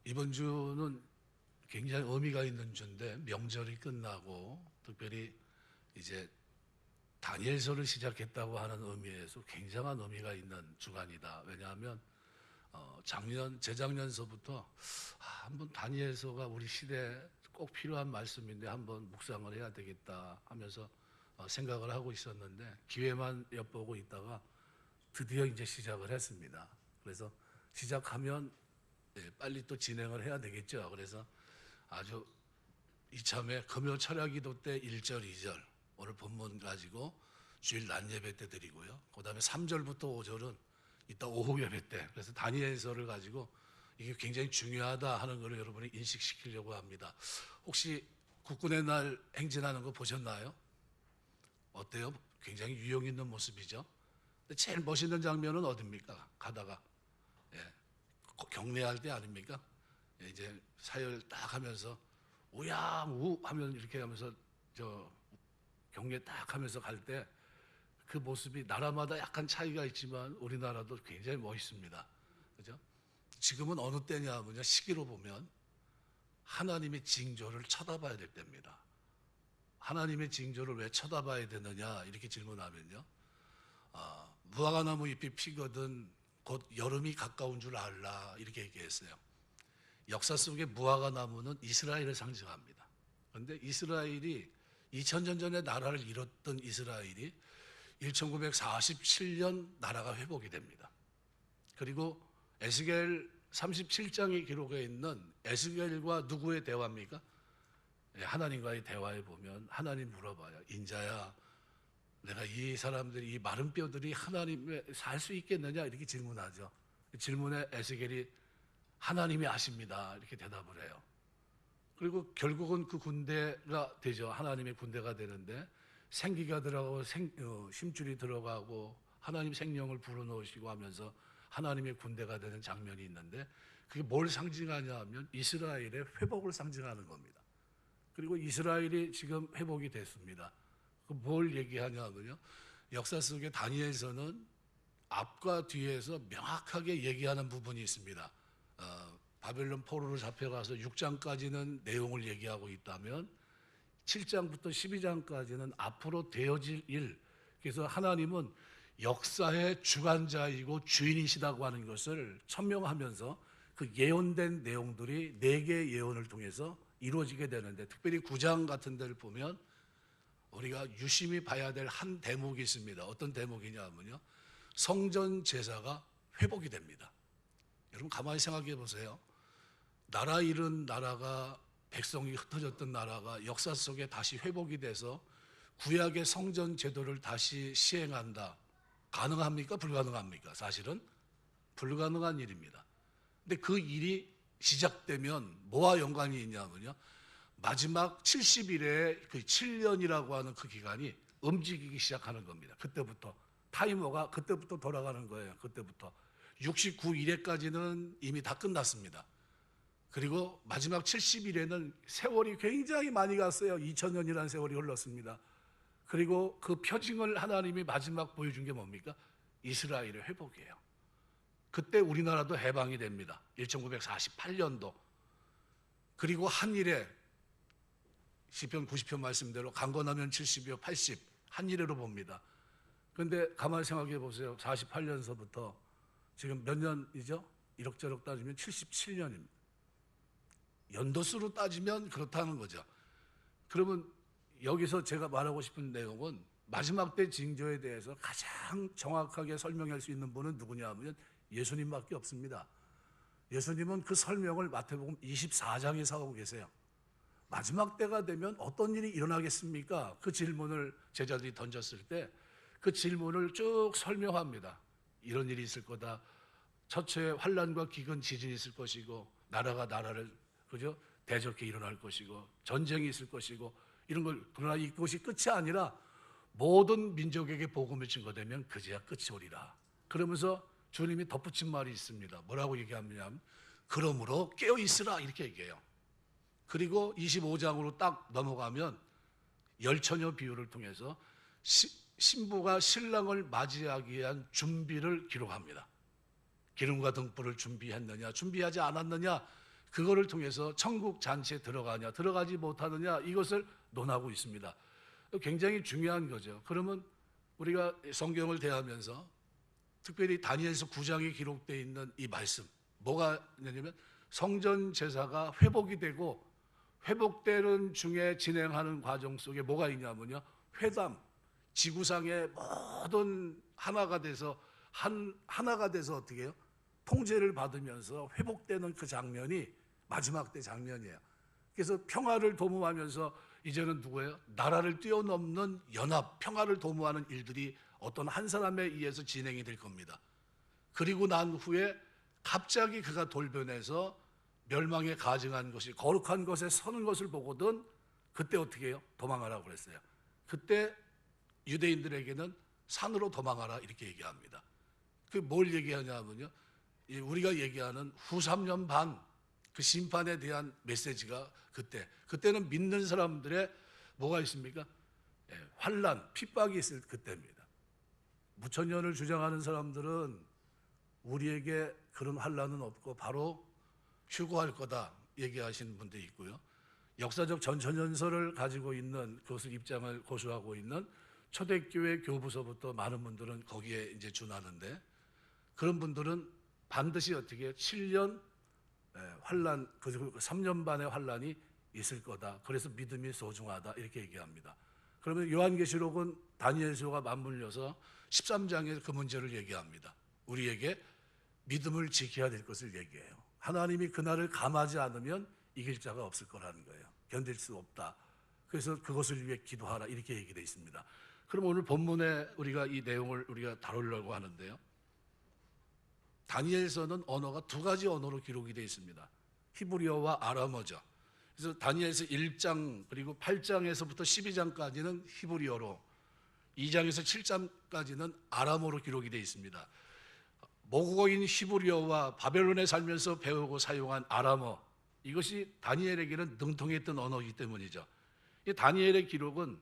이번 주는 굉장히 의미가 있는 주인데 명절이 끝나고 특별히 이제 다니엘서를 시작했다고 하는 의미에서 굉장한 의미가 있는 주간이다. 왜냐하면 재작년서부터 한번 다니엘서가 우리 시대에 꼭 필요한 말씀인데 한번 묵상을 해야 되겠다 하면서 생각을 하고 있었는데 기회만 엿보고 있다가 드디어 이제 시작을 했습니다. 그래서 시작하면 빨리 또 진행을 해야 되겠죠. 그래서 아주 이참에 금요 철야기도 때 1절, 2절 오늘 본문 가지고 주일 낮 예배 때 드리고요. 그 다음에 3절부터 5절은 이따 오후 예배 때. 그래서 다니엘서를 가지고 이게 굉장히 중요하다 하는 것을 여러분이 인식시키려고 합니다. 혹시 국군의 날 행진하는 거 보셨나요? 어때요? 굉장히 유형 있는 모습이죠. 근데 제일 멋있는 장면은 어딥니까? 가다가 경례할 때 아닙니까? 이제 사열 딱 하면서 우양우 하면 이렇게 하면서 경례 딱 하면서 갈 때 그 모습이 나라마다 약간 차이가 있지만 우리나라도 굉장히 멋있습니다. 그죠? 지금은 어느 때냐면요, 시기로 보면 하나님의 징조를 쳐다봐야 될 때입니다. 하나님의 징조를 왜 쳐다봐야 되느냐 이렇게 질문하면요, 무화과나무 잎이 피거든 곧 여름이 가까운 줄 알라 이렇게 얘기했어요. 역사 속에 무화과나무는 이스라엘을 상징합니다. 그런데 이스라엘이 2000년 전에 나라를 잃었던 이스라엘이 1947년 나라가 회복이 됩니다. 그리고 에스겔 37장의 기록에 있는 에스겔과 누구의 대화입니까? 하나님과의 대화에 보면 하나님 물어봐요. 인자야, 내가 이 사람들이, 이 마른 뼈들이 하나님에 살 수 있겠느냐 이렇게 질문하죠. 질문에 에스겔이 하나님이 아십니다 이렇게 대답을 해요. 그리고 결국은 그 군대가 되죠. 하나님의 군대가 되는데 생기가 들어가고 심줄이 들어가고 하나님 생명을 불어넣으시고 하면서 하나님의 군대가 되는 장면이 있는데 그게 뭘 상징하냐 하면 이스라엘의 회복을 상징하는 겁니다. 그리고 이스라엘이 지금 회복이 됐습니다. 뭘 얘기하냐면요, 역사 속에 다니엘서는 앞과 뒤에서 명확하게 얘기하는 부분이 있습니다. 바벨론 포로로 잡혀가서 6장까지는 내용을 얘기하고 있다면 7장부터 12장까지는 앞으로 되어질 일, 그래서 하나님은 역사의 주관자이고 주인이시다고 하는 것을 천명하면서 그 예언된 내용들이 4개의 예언을 통해서 이루어지게 되는데, 특별히 9장 같은 데를 보면 우리가 유심히 봐야 될 한 대목이 있습니다. 어떤 대목이냐 하면요, 성전 제사가 회복이 됩니다. 여러분 가만히 생각해 보세요. 나라 잃은 나라가, 백성이 흩어졌던 나라가 역사 속에 다시 회복이 돼서 구약의 성전 제도를 다시 시행한다. 가능합니까? 불가능합니까? 사실은 불가능한 일입니다. 근데 그 일이 시작되면 뭐와 연관이 있냐면요, 마지막 70일의 그 7년이라고 하는 그 기간이 움직이기 시작하는 겁니다. 그때부터 타이머가 그때부터 돌아가는 거예요. 그때부터 69일에까지는 이미 다 끝났습니다. 그리고 마지막 70일에는 세월이 굉장히 많이 갔어요. 2000년이라는 세월이 흘렀습니다. 그리고 그 표징을 하나님이 마지막 보여준 게 뭡니까? 이스라엘의 회복이에요. 그때 우리나라도 해방이 됩니다. 1948년도. 그리고 한일에 시편 90편 말씀대로 강건하면 70이요 80 한일회로 봅니다. 그런데 가만히 생각해 보세요. 48년서부터 지금 몇 년이죠? 이럭저럭 따지면 77년입니다. 연도수로 따지면 그렇다는 거죠. 그러면 여기서 제가 말하고 싶은 내용은 마지막 때 징조에 대해서 가장 정확하게 설명할 수 있는 분은 누구냐 하면 예수님밖에 없습니다. 예수님은 그 설명을 마태복음 24장에서 하고 계세요. 마지막 때가 되면 어떤 일이 일어나겠습니까? 그 질문을 제자들이 던졌을 때 그 질문을 쭉 설명합니다. 이런 일이 있을 거다. 처처에 환난과 기근 지진이 있을 것이고 나라가 나라를 그죠? 대적해 일어날 것이고 전쟁이 있을 것이고 이런 걸, 그러나 이것이 끝이 아니라 모든 민족에게 복음을 증거되면 그제야 끝이 오리라. 그러면서 주님이 덧붙인 말이 있습니다. 뭐라고 얘기하냐면 그러므로 깨어 있으라 이렇게 얘기해요. 그리고 25장으로 딱 넘어가면 열처녀 비유를 통해서 신부가 신랑을 맞이하기 위한 준비를 기록합니다. 기름과 등불을 준비했느냐, 준비하지 않았느냐, 그거를 통해서 천국 잔치에 들어가냐 들어가지 못하느냐 이것을 논하고 있습니다. 굉장히 중요한 거죠. 그러면 우리가 성경을 대하면서 특별히 다니엘서 9장에 기록되어 있는 이 말씀 뭐가 있냐면 성전 제사가 회복이 되고 회복되는 중에 진행하는 과정 속에 뭐가 있냐면요, 회담, 지구상의 모든 하나가 돼서 하나가 돼서 어떻게 해요? 통제를 받으면서 회복되는 그 장면이 마지막 때 장면이에요. 그래서 평화를 도모하면서 이제는 누구예요? 나라를 뛰어넘는 연합, 평화를 도모하는 일들이 어떤 한 사람에 의해서 진행이 될 겁니다. 그리고 난 후에 갑자기 그가 돌변해서 멸망에 가증한 것이 거룩한 것에 서는 것을 보거든 그때 어떻게 해요? 도망하라고 그랬어요. 그때 유대인들에게는 산으로 도망하라 이렇게 얘기합니다. 그 뭘 얘기하냐면요, 우리가 얘기하는 후 3년 반 그 심판에 대한 메시지가 그때는 믿는 사람들의 뭐가 있습니까? 환난, 핍박이 있을 그때입니다. 무천년을 주장하는 사람들은 우리에게 그런 환난은 없고 바로 휴거할 거다 얘기하시는 분도 있고요. 역사적 전천연설을 가지고 있는 그것을 입장을 고수하고 있는 초대교회 교부서부터 많은 분들은 거기에 이제 준하는데, 그런 분들은 반드시 어떻게 해요? 7년 환난, 그리고 3년 반의 환난이 있을 거다. 그래서 믿음이 소중하다 이렇게 얘기합니다. 그러면 요한계시록은 다니엘서가 맞물려서 13장에 그 문제를 얘기합니다. 우리에게 믿음을 지켜야 될 것을 얘기해요. 하나님이 그날을 감하지 않으면 이길 자가 없을 거라는 거예요. 견딜 수 없다. 그래서 그것을 위해 기도하라 이렇게 얘기되어 있습니다. 그럼 오늘 본문에 우리가 이 내용을 우리가 다루려고 하는데요, 다니엘서는 언어가 두 가지 언어로 기록이 되어 있습니다. 히브리어와 아람어죠. 그래서 다니엘서 1장 그리고 8장에서부터 12장까지는 히브리어로, 2장에서 7장까지는 아람어로 기록이 되어 있습니다. 모국어인 히브리어와 바벨론에 살면서 배우고 사용한 아람어, 이것이 다니엘에게는 능통했던 언어이기 때문이죠. 이 다니엘의 기록은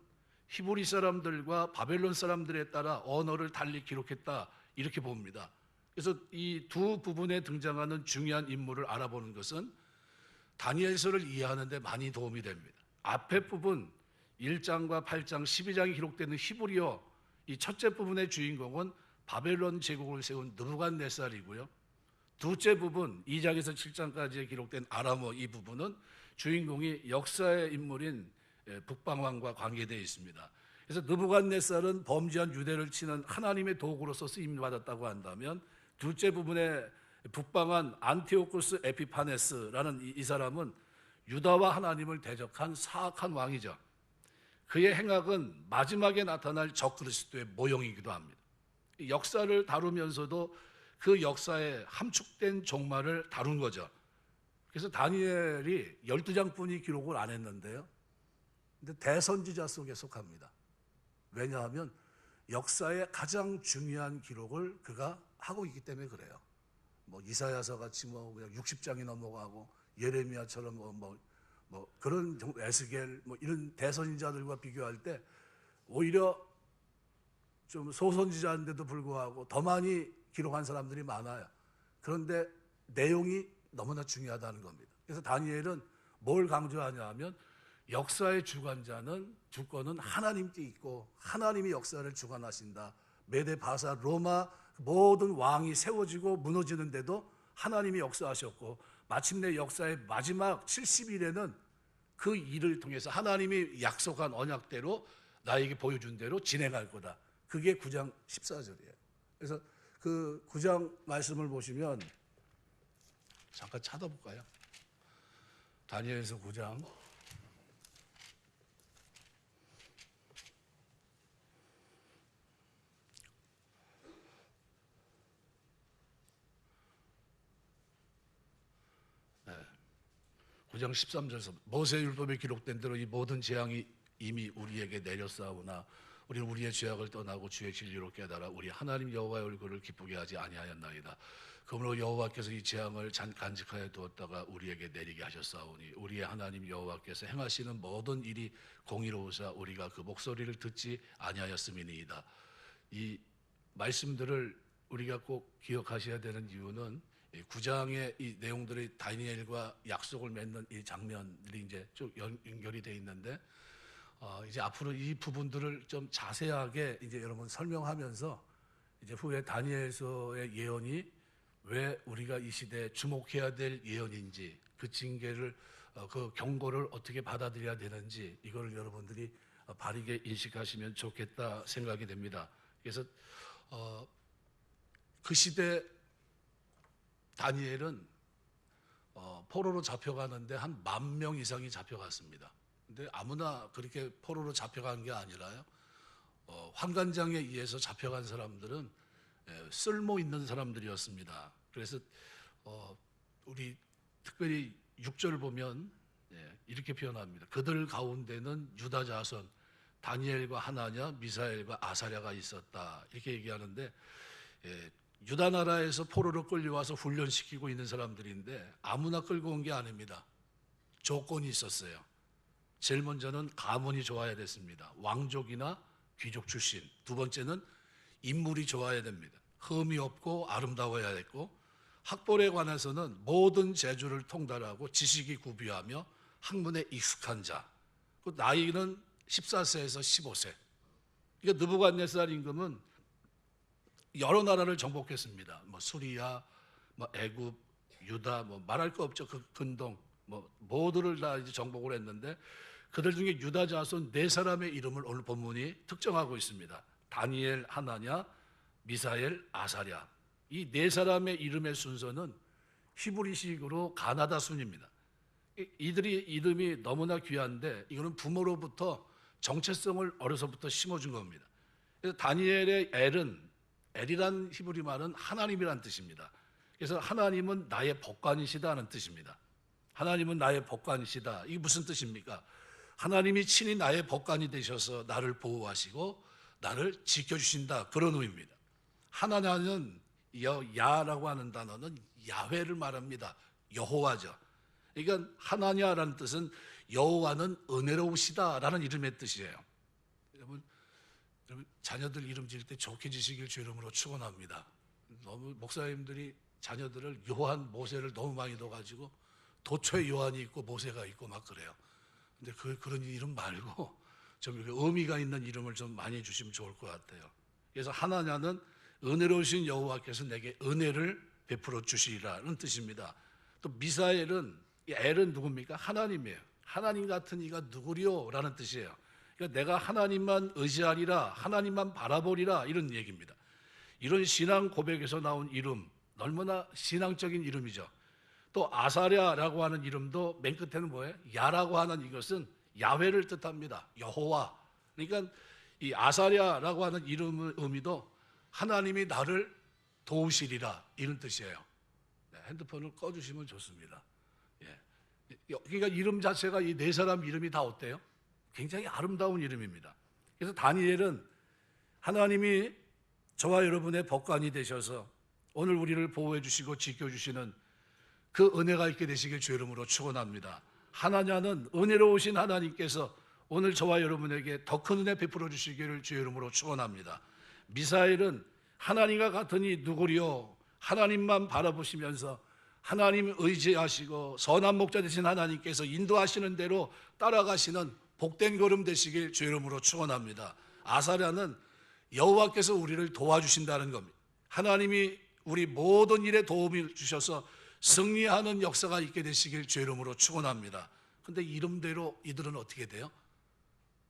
히브리 사람들과 바벨론 사람들에 따라 언어를 달리 기록했다 이렇게 봅니다. 그래서 이 두 부분에 등장하는 중요한 인물을 알아보는 것은 다니엘서를 이해하는 데 많이 도움이 됩니다. 앞에 부분 1장과 8장, 12장이 기록되는 히브리어, 이 첫째 부분의 주인공은 바벨론 제국을 세운 느부갓네살이고요. 두째 부분 2장에서 7장까지 기록된 아람어, 이 부분은 주인공이 역사의 인물인 북방왕과 관계되어 있습니다. 그래서 느부갓네살은 범죄한 유대를 치는 하나님의 도구로서 쓰임 받았다고 한다면, 둘째 부분의 북방한 안티오쿠스 에피파네스라는 이 사람은 유다와 하나님을 대적한 사악한 왕이죠. 그의 행악은 마지막에 나타날 적그리스도의 모형이기도 합니다. 역사를 다루면서도 그 역사의 함축된 종말을 다룬 거죠. 그래서 다니엘이 12장뿐이 기록을 안 했는데요, 근데 대선지자 속에 속합니다. 왜냐하면 역사의 가장 중요한 기록을 그가 하고 있기 때문에 그래요. 뭐 이사야서 같이 뭐 그냥 60장이 넘어가고 예레미야처럼 뭐 그런 에스겔 뭐 이런 대선지자들과 비교할 때 오히려 좀 소선지자인데도 불구하고 더 많이 기록한 사람들이 많아요. 그런데 내용이 너무나 중요하다는 겁니다. 그래서 다니엘은 뭘 강조하냐 하면 역사의 주관자는 주권은 하나님께 있고 하나님이 역사를 주관하신다. 메데 바사 로마 모든 왕이 세워지고 무너지는데도 하나님이 역사하셨고 마침내 역사의 마지막 70일에는 그 일을 통해서 하나님이 약속한 언약대로 나에게 보여준 대로 진행할 거다. 그게 9장 14절이에요. 그래서 그 9장 말씀을 보시면 잠깐 찾아볼까요? 다니엘서 9장 9장 13절에서 모세 율법에 기록된 대로 이 모든 재앙이 이미 우리에게 내렸사오나 우리는 우리의 죄악을 떠나고 주의 진리로 깨달아 우리 하나님 여호와의 얼굴을 기쁘게 하지 아니하였나이다. 그러므로 여호와께서 이 재앙을 간직하여 두었다가 우리에게 내리게 하셨사오니 우리의 하나님 여호와께서 행하시는 모든 일이 공의로우사 우리가 그 목소리를 듣지 아니하였음이니이다. 이 말씀들을 우리가 꼭 기억하셔야 되는 이유는 9장의 이 내용들이 다니엘과 약속을 맺는 이 장면들이 이제 쭉 연결이 돼 있는데 이제 앞으로 이 부분들을 좀 자세하게 이제 여러분 설명하면서 이제 후에 다니엘서의 예언이 왜 우리가 이 시대에 주목해야 될 예언인지 그 징계를 그 경고를 어떻게 받아들여야 되는지 이거를 여러분들이 바르게 인식하시면 좋겠다 생각이 됩니다. 그래서 그 시대 다니엘은 포로로 잡혀가는데 한 10,000명 이상이 잡혀갔습니다. 근데 아무나 그렇게 포로로 잡혀간 게 아니라요. 환관장에 의해서 잡혀간 사람들은 쓸모 있는 사람들이었습니다. 그래서 우리 특별히 6절 보면 이렇게 표현합니다. 그들 가운데는 유다 자손 다니엘과 하나냐, 미사엘과 아사랴가 있었다. 이렇게 얘기하는데 유다 나라에서 포로로 끌려와서 훈련시키고 있는 사람들인데 아무나 끌고 온 게 아닙니다. 조건이 있었어요. 제일 먼저는 가문이 좋아야 됐습니다. 왕족이나 귀족 출신. 두 번째는 인물이 좋아야 됩니다. 흠이 없고 아름다워야 됐고, 학벌에 관해서는 모든 재주를 통달하고 지식이 구비하며 학문에 익숙한 자. 그 나이는 14세에서 15세. 그러니까 느부갓네살 임금은 여러 나라를 정복했습니다. 뭐 수리아, 뭐 애굽, 유다, 뭐 말할 거 없죠. 그 근동, 뭐 모두를 다 이제 정복을 했는데 그들 중에 유다 자손 4사람의 이름을 오늘 본문이 특정하고 있습니다. 다니엘, 하나냐, 미사엘, 아사랴. 이 4사람의 이름의 순서는 히브리식으로 가나다 순입니다. 이들이 이름이 너무나 귀한데 이거는 부모로부터 정체성을 어려서부터 심어준 겁니다. 그래서 다니엘의 엘이란 히브리 말은 하나님이란 뜻입니다. 그래서 하나님은 나의 법관이시다는 뜻입니다. 하나님은 나의 법관이시다. 이게 무슨 뜻입니까? 하나님이 친히 나의 법관이 되셔서 나를 보호하시고 나를 지켜주신다. 그런 의미입니다. 하나냐는 야라고 하는 단어는 야훼를 말합니다. 여호와죠. 그러니까 하나냐라는 뜻은 여호와는 은혜로우시다라는 이름의 뜻이에요. 여러분 자녀들 이름 지을 때 좋게 지시길 주 이름으로 축원합니다. 너무 목사님들이 자녀들을 요한, 모세를 너무 많이 넣어가지고 도초에 요한이 있고 모세가 있고 막 그래요. 근데 그런 이름 말고 좀 이렇게 의미가 있는 이름을 좀 많이 주시면 좋을 것 같아요. 그래서 하나냐는 은혜로우신 여호와께서 내게 은혜를 베풀어 주시리라는 뜻입니다. 또 미사엘은, 이 엘은 누굽니까? 하나님이에요. 하나님 같은 이가 누구리요? 라는 뜻이에요. 그러니까 내가 하나님만 의지하리라, 하나님만 바라보리라, 이런 얘기입니다. 이런 신앙 고백에서 나온 이름, 얼마나 신앙적인 이름이죠. 또 아사랴라고 하는 이름도 맨 끝에는 뭐예요? 야라고 하는 이것은 야훼를 뜻합니다. 여호와. 그러니까 이 아사랴라고 하는 이름의 의미도 하나님이 나를 도우시리라, 이런 뜻이에요. 핸드폰을 꺼주시면 좋습니다. 그러니까 이름 자체가 이 4사람 이름이 다 어때요? 굉장히 아름다운 이름입니다. 그래서 다니엘은 하나님이 저와 여러분의 법관이 되셔서 오늘 우리를 보호해 주시고 지켜주시는 그 은혜가 있게 되시길 주 이름으로 축원합니다. 하나냐는 은혜로우신 하나님께서 오늘 저와 여러분에게 더 큰 은혜 베풀어 주시기를 주 이름으로 축원합니다. 미사엘은 하나님과 같으니 누구리요? 하나님만 바라보시면서 하나님 의지하시고 선한 목자 되신 하나님께서 인도하시는 대로 따라가시는 복된 걸음 되시길 주 이름으로 축원합니다. 아사랴는 여호와께서 우리를 도와주신다는 겁니다. 하나님이 우리 모든 일에 도움을 주셔서 승리하는 역사가 있게 되시길 주 이름으로 축원합니다. 근데 이름대로 이들은 어떻게 돼요?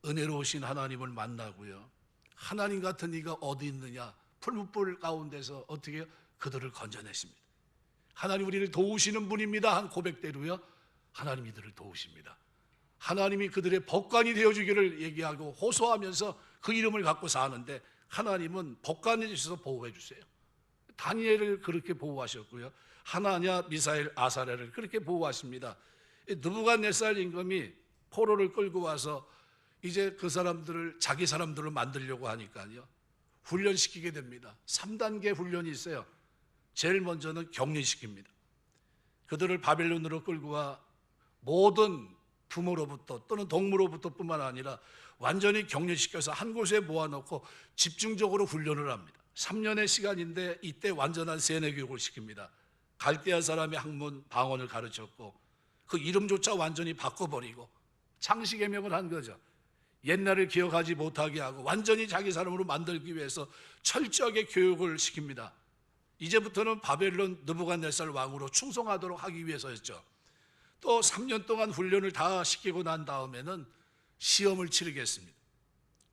은혜로우신 하나님을 만나고요. 하나님 같은 이가 어디 있느냐? 풀무불 가운데서 어떻게 해요? 그들을 건져내십니다. 하나님 우리를 도우시는 분입니다 한 고백대로요. 하나님 이들을 도우십니다. 하나님이 그들의 법관이 되어주기를 얘기하고 호소하면서 그 이름을 갖고 사는데 하나님은 법관이 되셔서 보호해 주세요. 다니엘을 그렇게 보호하셨고요. 하나냐, 미사엘, 아사랴를 그렇게 보호하십니다. 느부갓네살 임금이 포로를 끌고 와서 이제 그 사람들을 자기 사람들을 만들려고 하니까요. 훈련시키게 됩니다. 3단계 훈련이 있어요. 제일 먼저는 격리시킵니다. 그들을 바벨론으로 끌고 와 모든 부모로부터 또는 동무로부터 뿐만 아니라 완전히 격리시켜서 한 곳에 모아놓고 집중적으로 훈련을 합니다. 3년의 시간인데 이때 완전한 세뇌 교육을 시킵니다. 갈대아 사람의 학문 방언을 가르쳤고 그 이름조차 완전히 바꿔버리고 창시개명을 한 거죠. 옛날을 기억하지 못하게 하고 완전히 자기 사람으로 만들기 위해서 철저하게 교육을 시킵니다. 이제부터는 바벨론 느부갓네살 왕으로 충성하도록 하기 위해서였죠. 또 3년 동안 훈련을 다 시키고 난 다음에는 시험을 치르겠습니다.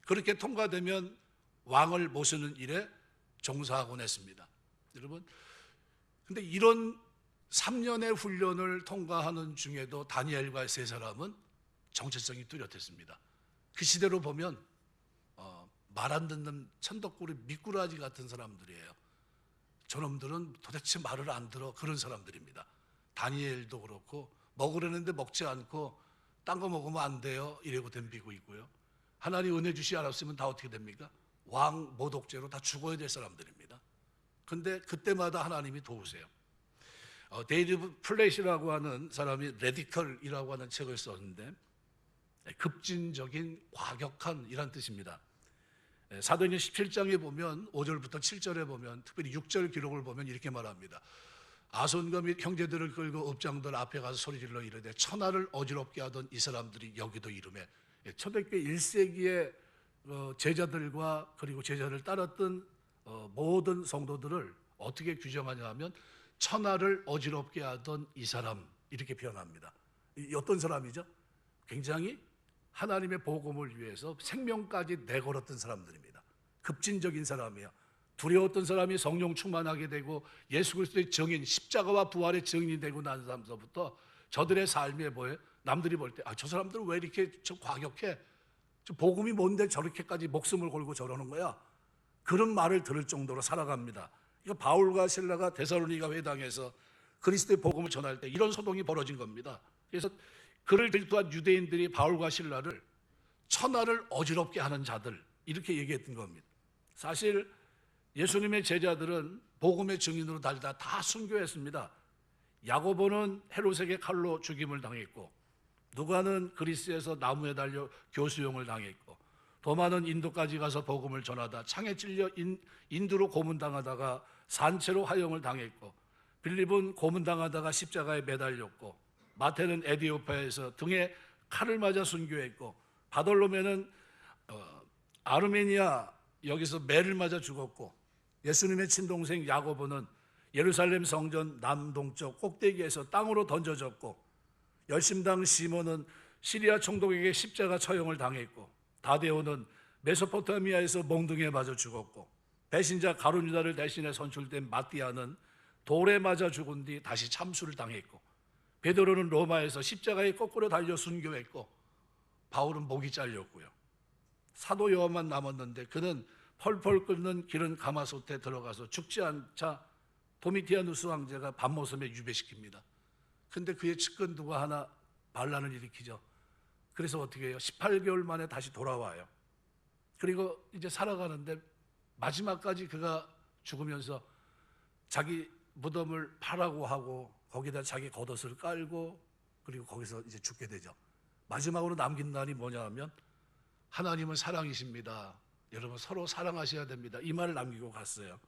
그렇게 통과되면 왕을 모시는 일에 종사하곤 했습니다. 여러분, 근데 이런 3년의 훈련을 통과하는 중에도 다니엘과 세 사람은 정체성이 뚜렷했습니다. 그 시대로 보면 말 안 듣는 천덕꾸리 미꾸라지 같은 사람들이에요. 저놈들은 도대체 말을 안 들어. 그런 사람들입니다. 다니엘도 그렇고 먹으려는데 먹지 않고 딴 거 먹으면 안 돼요 이러고 덤비고 있고요. 하나님 은혜 주시 않았으면 다 어떻게 됩니까? 왕 모독죄로 다 죽어야 될 사람들입니다. 근데 그때마다 하나님이 도우세요. 데이비드 플랫이라고 하는 사람이 레디컬이라고 하는 책을 썼는데 급진적인 과격한 이란 뜻입니다. 사도행전 17장에 보면 5절부터 7절에 보면 특별히 6절 기록을 보면 이렇게 말합니다. 아손과 및 형제들을 끌고 읍장들 앞에 가서 소리질러 이르되 천하를 어지럽게 하던 이 사람들이 여기도 이르매. 초대교회 1세기의 제자들과 그리고 제자를 따랐던 모든 성도들을 어떻게 규정하냐 하면 천하를 어지럽게 하던 이 사람 이렇게 표현합니다. 어떤 사람이죠? 굉장히 하나님의 복음을 위해서 생명까지 내걸었던 사람들입니다. 급진적인 사람이에요. 두려웠던 사람이 성령 충만하게 되고 예수 그리스도의 증인, 십자가와 부활의 증인이 되고 난 사람서부터 저들의 삶에 뭐예요? 남들이 볼 때 저 사람들은 왜 이렇게 과격해? 복음이 뭔데 저렇게까지 목숨을 걸고 저러는 거야? 그런 말을 들을 정도로 살아갑니다. 이거 바울과 실라가 데살로니가 회당에서 그리스도의 복음을 전할 때 이런 소동이 벌어진 겁니다. 그래서 그를 질투한 유대인들이 바울과 실라를 천하를 어지럽게 하는 자들 이렇게 얘기했던 겁니다. 사실 예수님의 제자들은 복음의 증인으로 달다 다 순교했습니다. 야고보는 헤롯에게 칼로 죽임을 당했고 누가는 그리스에서 나무에 달려 교수형을 당했고 도마는 인도까지 가서 복음을 전하다 창에 찔려 인두로 고문당하다가 산채로 화형을 당했고 빌립은 고문당하다가 십자가에 매달렸고 마태는 에디오파에서 등에 칼을 맞아 순교했고 바돌로메는 아르메니아 여기서 매를 맞아 죽었고 예수님의 친동생 야고보는 예루살렘 성전 남동쪽 꼭대기에서 땅으로 던져졌고 열심당 시몬은 시리아 총독에게 십자가 처형을 당했고 다데오는 메소포타미아에서 몽둥이에 맞아 죽었고 배신자 가룟유다를 대신해 선출된 마띠아는 돌에 맞아 죽은 뒤 다시 참수를 당했고 베드로는 로마에서 십자가에 거꾸로 달려 순교했고 바울은 목이 잘렸고요. 사도 요한만 남았는데 그는 펄펄 끓는 기른 가마솥에 들어가서 죽지 않자 도미티아누스 황제가 밤모섬에 유배시킵니다. 근데 그의 측근두가 하나 반란을 일으키죠. 그래서 어떻게 해요? 18개월 만에 다시 돌아와요. 그리고 이제 살아가는데 마지막까지 그가 죽으면서 자기 무덤을 파라고 하고 거기다 자기 겉옷을 깔고 그리고 거기서 이제 죽게 되죠. 마지막으로 남긴 말이 뭐냐 하면 하나님은 사랑이십니다. 여러분 서로 사랑하셔야 됩니다. 이 말을 남기고 갔어요.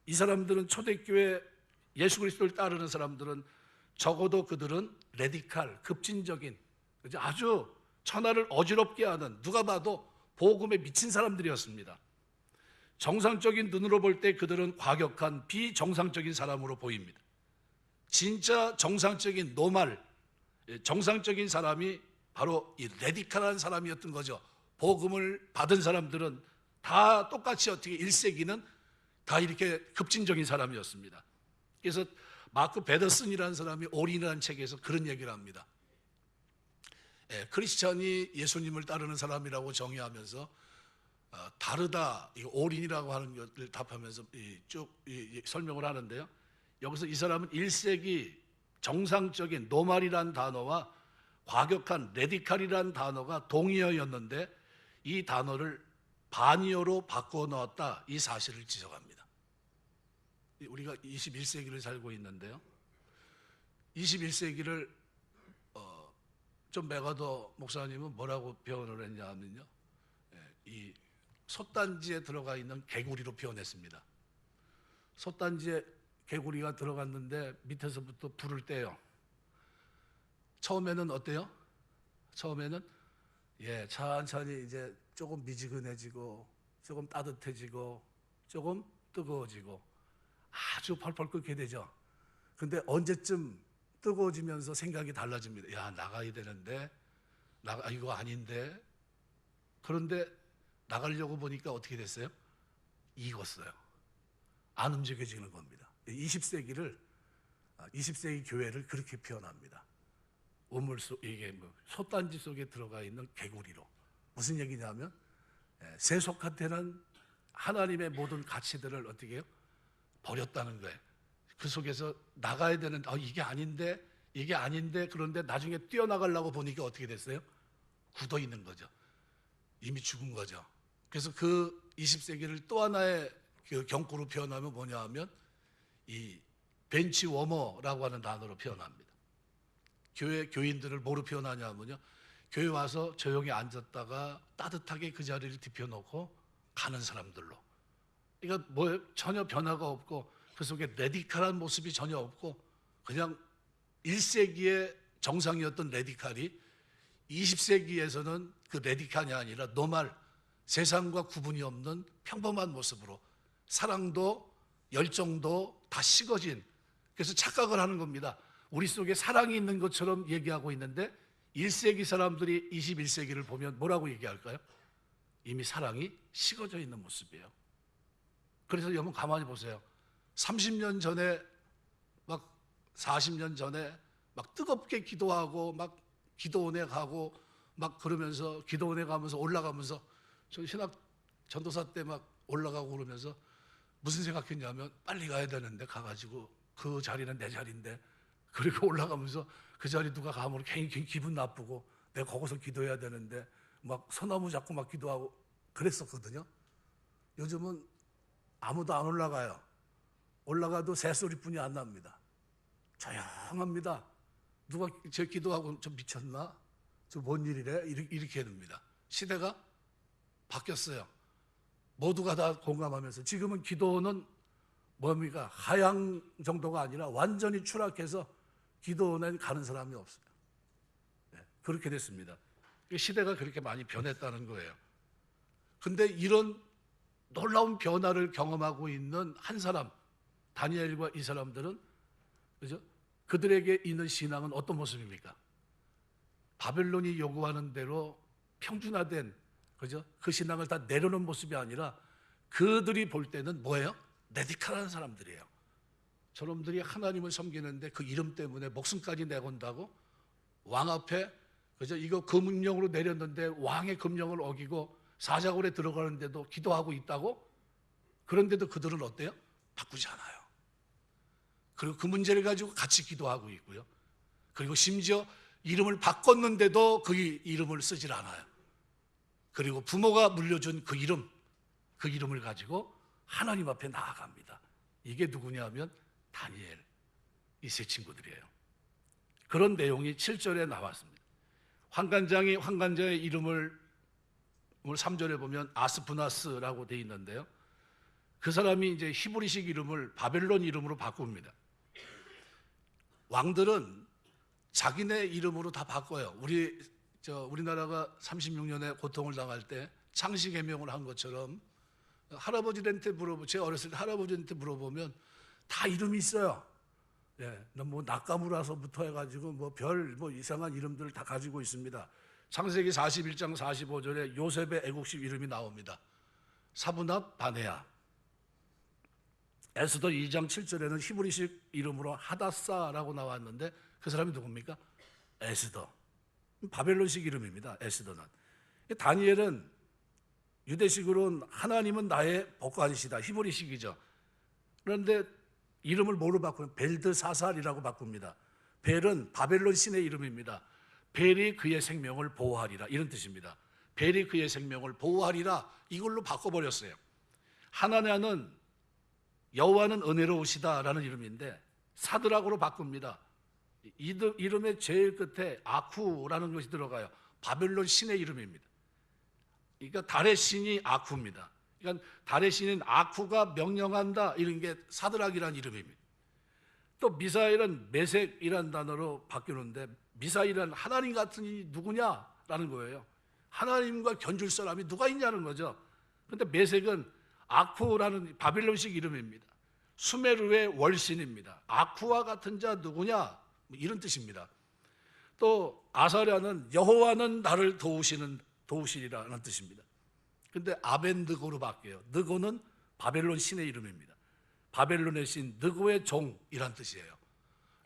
이 사람들은 초대교회 예수 그리스도를 따르는 사람들은 적어도 그들은 레디칼, 급진적인 아주 천하를 어지럽게 하는 누가 봐도 복음에 미친 사람들이었습니다. 정상적인 눈으로 볼 때 그들은 과격한 비정상적인 사람으로 보입니다. 진짜 정상적인 노말, 정상적인 사람이 바로 이 레디칼한 사람이었던 거죠. 복음을 받은 사람들은 다 똑같이 어떻게 1세기는 다 이렇게 급진적인 사람이었습니다. 그래서 마크 베더슨이라는 사람이 올인이라는 책에서 그런 얘기를 합니다. 크리스찬이 예수님을 따르는 사람이라고 정의하면서 다르다, 올인이라고 하는 것을 답하면서 쭉 설명을 하는데요. 여기서 이 사람은 1세기 정상적인 노말이라는 단어와 과격한 레디칼이라는 단어가 동의어였는데 이 단어를 반의어로 바꿔 넣었다, 이 사실을 지적합니다. 우리가 21세기를 살고 있는데요. 21세기를 좀 메가더 목사님은 뭐라고 표현을 했냐 하면요, 이 솥단지에 들어가 있는 개구리로 표현했습니다. 솥단지에 개구리가 들어갔는데 밑에서부터 불을 떼요. 처음에는 어때요? 처음에는 천천히 이제 조금 미지근해지고 조금 따뜻해지고 조금 뜨거워지고 아주 펄펄 끓게 되죠. 근데 언제쯤 뜨거워지면서 생각이 달라집니다. 야, 나가야 되는데 이거 아닌데. 그런데 나가려고 보니까 어떻게 됐어요? 익었어요. 안 움직여지는 겁니다. 20세기 교회를 그렇게 표현합니다. 우물 속, 이게 솥단지 속에 들어가 있는 개구리로. 무슨 얘기냐면 세속한테는 하나님의 모든 가치들을 어떻게 해요? 버렸다는 거예요. 그 속에서 나가야 되는, 이게 아닌데, 그런데 나중에 뛰어나가려고 보니까 어떻게 됐어요? 굳어 있는 거죠. 이미 죽은 거죠. 그래서 그 20세기를 또 하나의 그 경구로 표현하면 뭐냐 하면 이 벤치 워머라고 하는 단어로 표현합니다. 교인들을 뭐로 표현하냐면요, 교회 와서 조용히 앉았다가 따뜻하게 그 자리를 뒤펴놓고 가는 사람들로. 그러니까 전혀 변화가 없고 그 속에 레디칼한 모습이 전혀 없고 그냥 1세기의 정상이었던 레디칼이 20세기에서는 그 레디칼이 아니라 노말, 세상과 구분이 없는 평범한 모습으로 사랑도 열정도 다 식어진, 그래서 착각을 하는 겁니다. 우리 속에 사랑이 있는 것처럼 얘기하고 있는데 1세기 사람들이 21세기를 보면 뭐라고 얘기할까요? 이미 사랑이 식어져 있는 모습이에요. 그래서 여러분 가만히 보세요. 30년 전에 막 40년 전에 막 뜨겁게 기도하고 막 기도원에 가고 막 그러면서 기도원에 가면서 올라가면서 저 신학 전도사 때 막 올라가고 그러면서 무슨 생각했냐면 빨리 가야 되는데 가가지고 그 자리는 내 자리인데, 그리고 올라가면서 그 자리 누가 가면 괜히 기분 나쁘고 내가 거기서 기도해야 되는데 막 소나무 잡고 막 기도하고 그랬었거든요. 요즘은 아무도 안 올라가요. 올라가도 새소리뿐이 안 납니다. 조용합니다. 누가 제 기도하고 저 미쳤나? 저 뭔 일이래? 이렇게 됩니다. 시대가 바뀌었어요. 모두가 다 공감하면서 지금은 기도는 뭡니까? 하향 정도가 아니라 완전히 추락해서 기도원에 가는 사람이 없어요. 그렇게 됐습니다. 시대가 그렇게 많이 변했다는 거예요. 근데 이런 놀라운 변화를 경험하고 있는 한 사람, 다니엘과 이 사람들은, 그죠? 그들에게 있는 신앙은 어떤 모습입니까? 바벨론이 요구하는 대로 평준화된, 그죠? 그 신앙을 다 내려놓은 모습이 아니라 그들이 볼 때는 뭐예요? 레디칼한 사람들이에요. 저놈들이 하나님을 섬기는데 그 이름 때문에 목숨까지 내건다고 왕 앞에, 그죠? 이거 금령으로 내렸는데 왕의 금령을 어기고 사자굴에 들어가는데도 기도하고 있다고? 그런데도 그들은 어때요? 바꾸지 않아요. 그리고 그 문제를 가지고 같이 기도하고 있고요. 그리고 심지어 이름을 바꿨는데도 그 이름을 쓰질 않아요. 그리고 부모가 물려준 그 이름을 가지고 하나님 앞에 나아갑니다. 이게 누구냐면 다니엘, 이 세 친구들이에요. 그런 내용이 7절에 나왔습니다. 환관장의 이름을 3절에 보면 아스푸나스라고 되어 있는데요. 그 사람이 이제 히브리식 이름을 바벨론 이름으로 바꿉니다. 왕들은 자기네 이름으로 다 바꿔요. 우리나라가 36년에 고통을 당할 때 창씨개명을 한 것처럼 제 어렸을 때 할아버지한테 물어보면 다 이름이 있어요. 뭐 낙가무라서부터 해가지고 뭐 이상한 이름들을 다 가지고 있습니다. 창세기 41장 45절에 요셉의 애국식 이름이 나옵니다. 사브낫 바네아. 에스더 2장 7절에는 히브리식 이름으로 하다사라고 나왔는데 그 사람이 누굽니까? 에스더. 바벨론식 이름입니다. 에스더는. 다니엘은 유대식으로는 하나님은 나의 보관이시다. 히브리식이죠. 그런데 이름을 뭐로 바꾸면 벨드사살이라고 바꿉니다. 벨은 바벨론 신의 이름입니다. 벨이 그의 생명을 보호하리라, 이런 뜻입니다. 벨이 그의 생명을 보호하리라, 이걸로 바꿔버렸어요. 하나냐는 여호와는 은혜로우시다라는 이름인데 사드락으로 바꿉니다. 이름의 제일 끝에 아쿠라는 것이 들어가요. 바벨론 신의 이름입니다. 그러니까 달의 신이 아쿠입니다. 그러니까 달의 신인 아쿠가 명령한다, 이런 게 사드락이라는 이름입니다. 또 미사일은 메색이라는 단어로 바뀌는데 미사일은 하나님 같은 이 누구냐라는 거예요. 하나님과 견줄 사람이 누가 있냐는 거죠. 그런데 메색은 아쿠라는 바빌론식 이름입니다. 수메르의 월신입니다. 아쿠와 같은 자 누구냐? 이런 뜻입니다. 또 아사랴는 여호와는 나를 도우시리라는 뜻입니다. 근데 아벤느고로 바뀌어요. 느고는 바벨론 신의 이름입니다. 바벨론의 신 느고의 종이란 뜻이에요.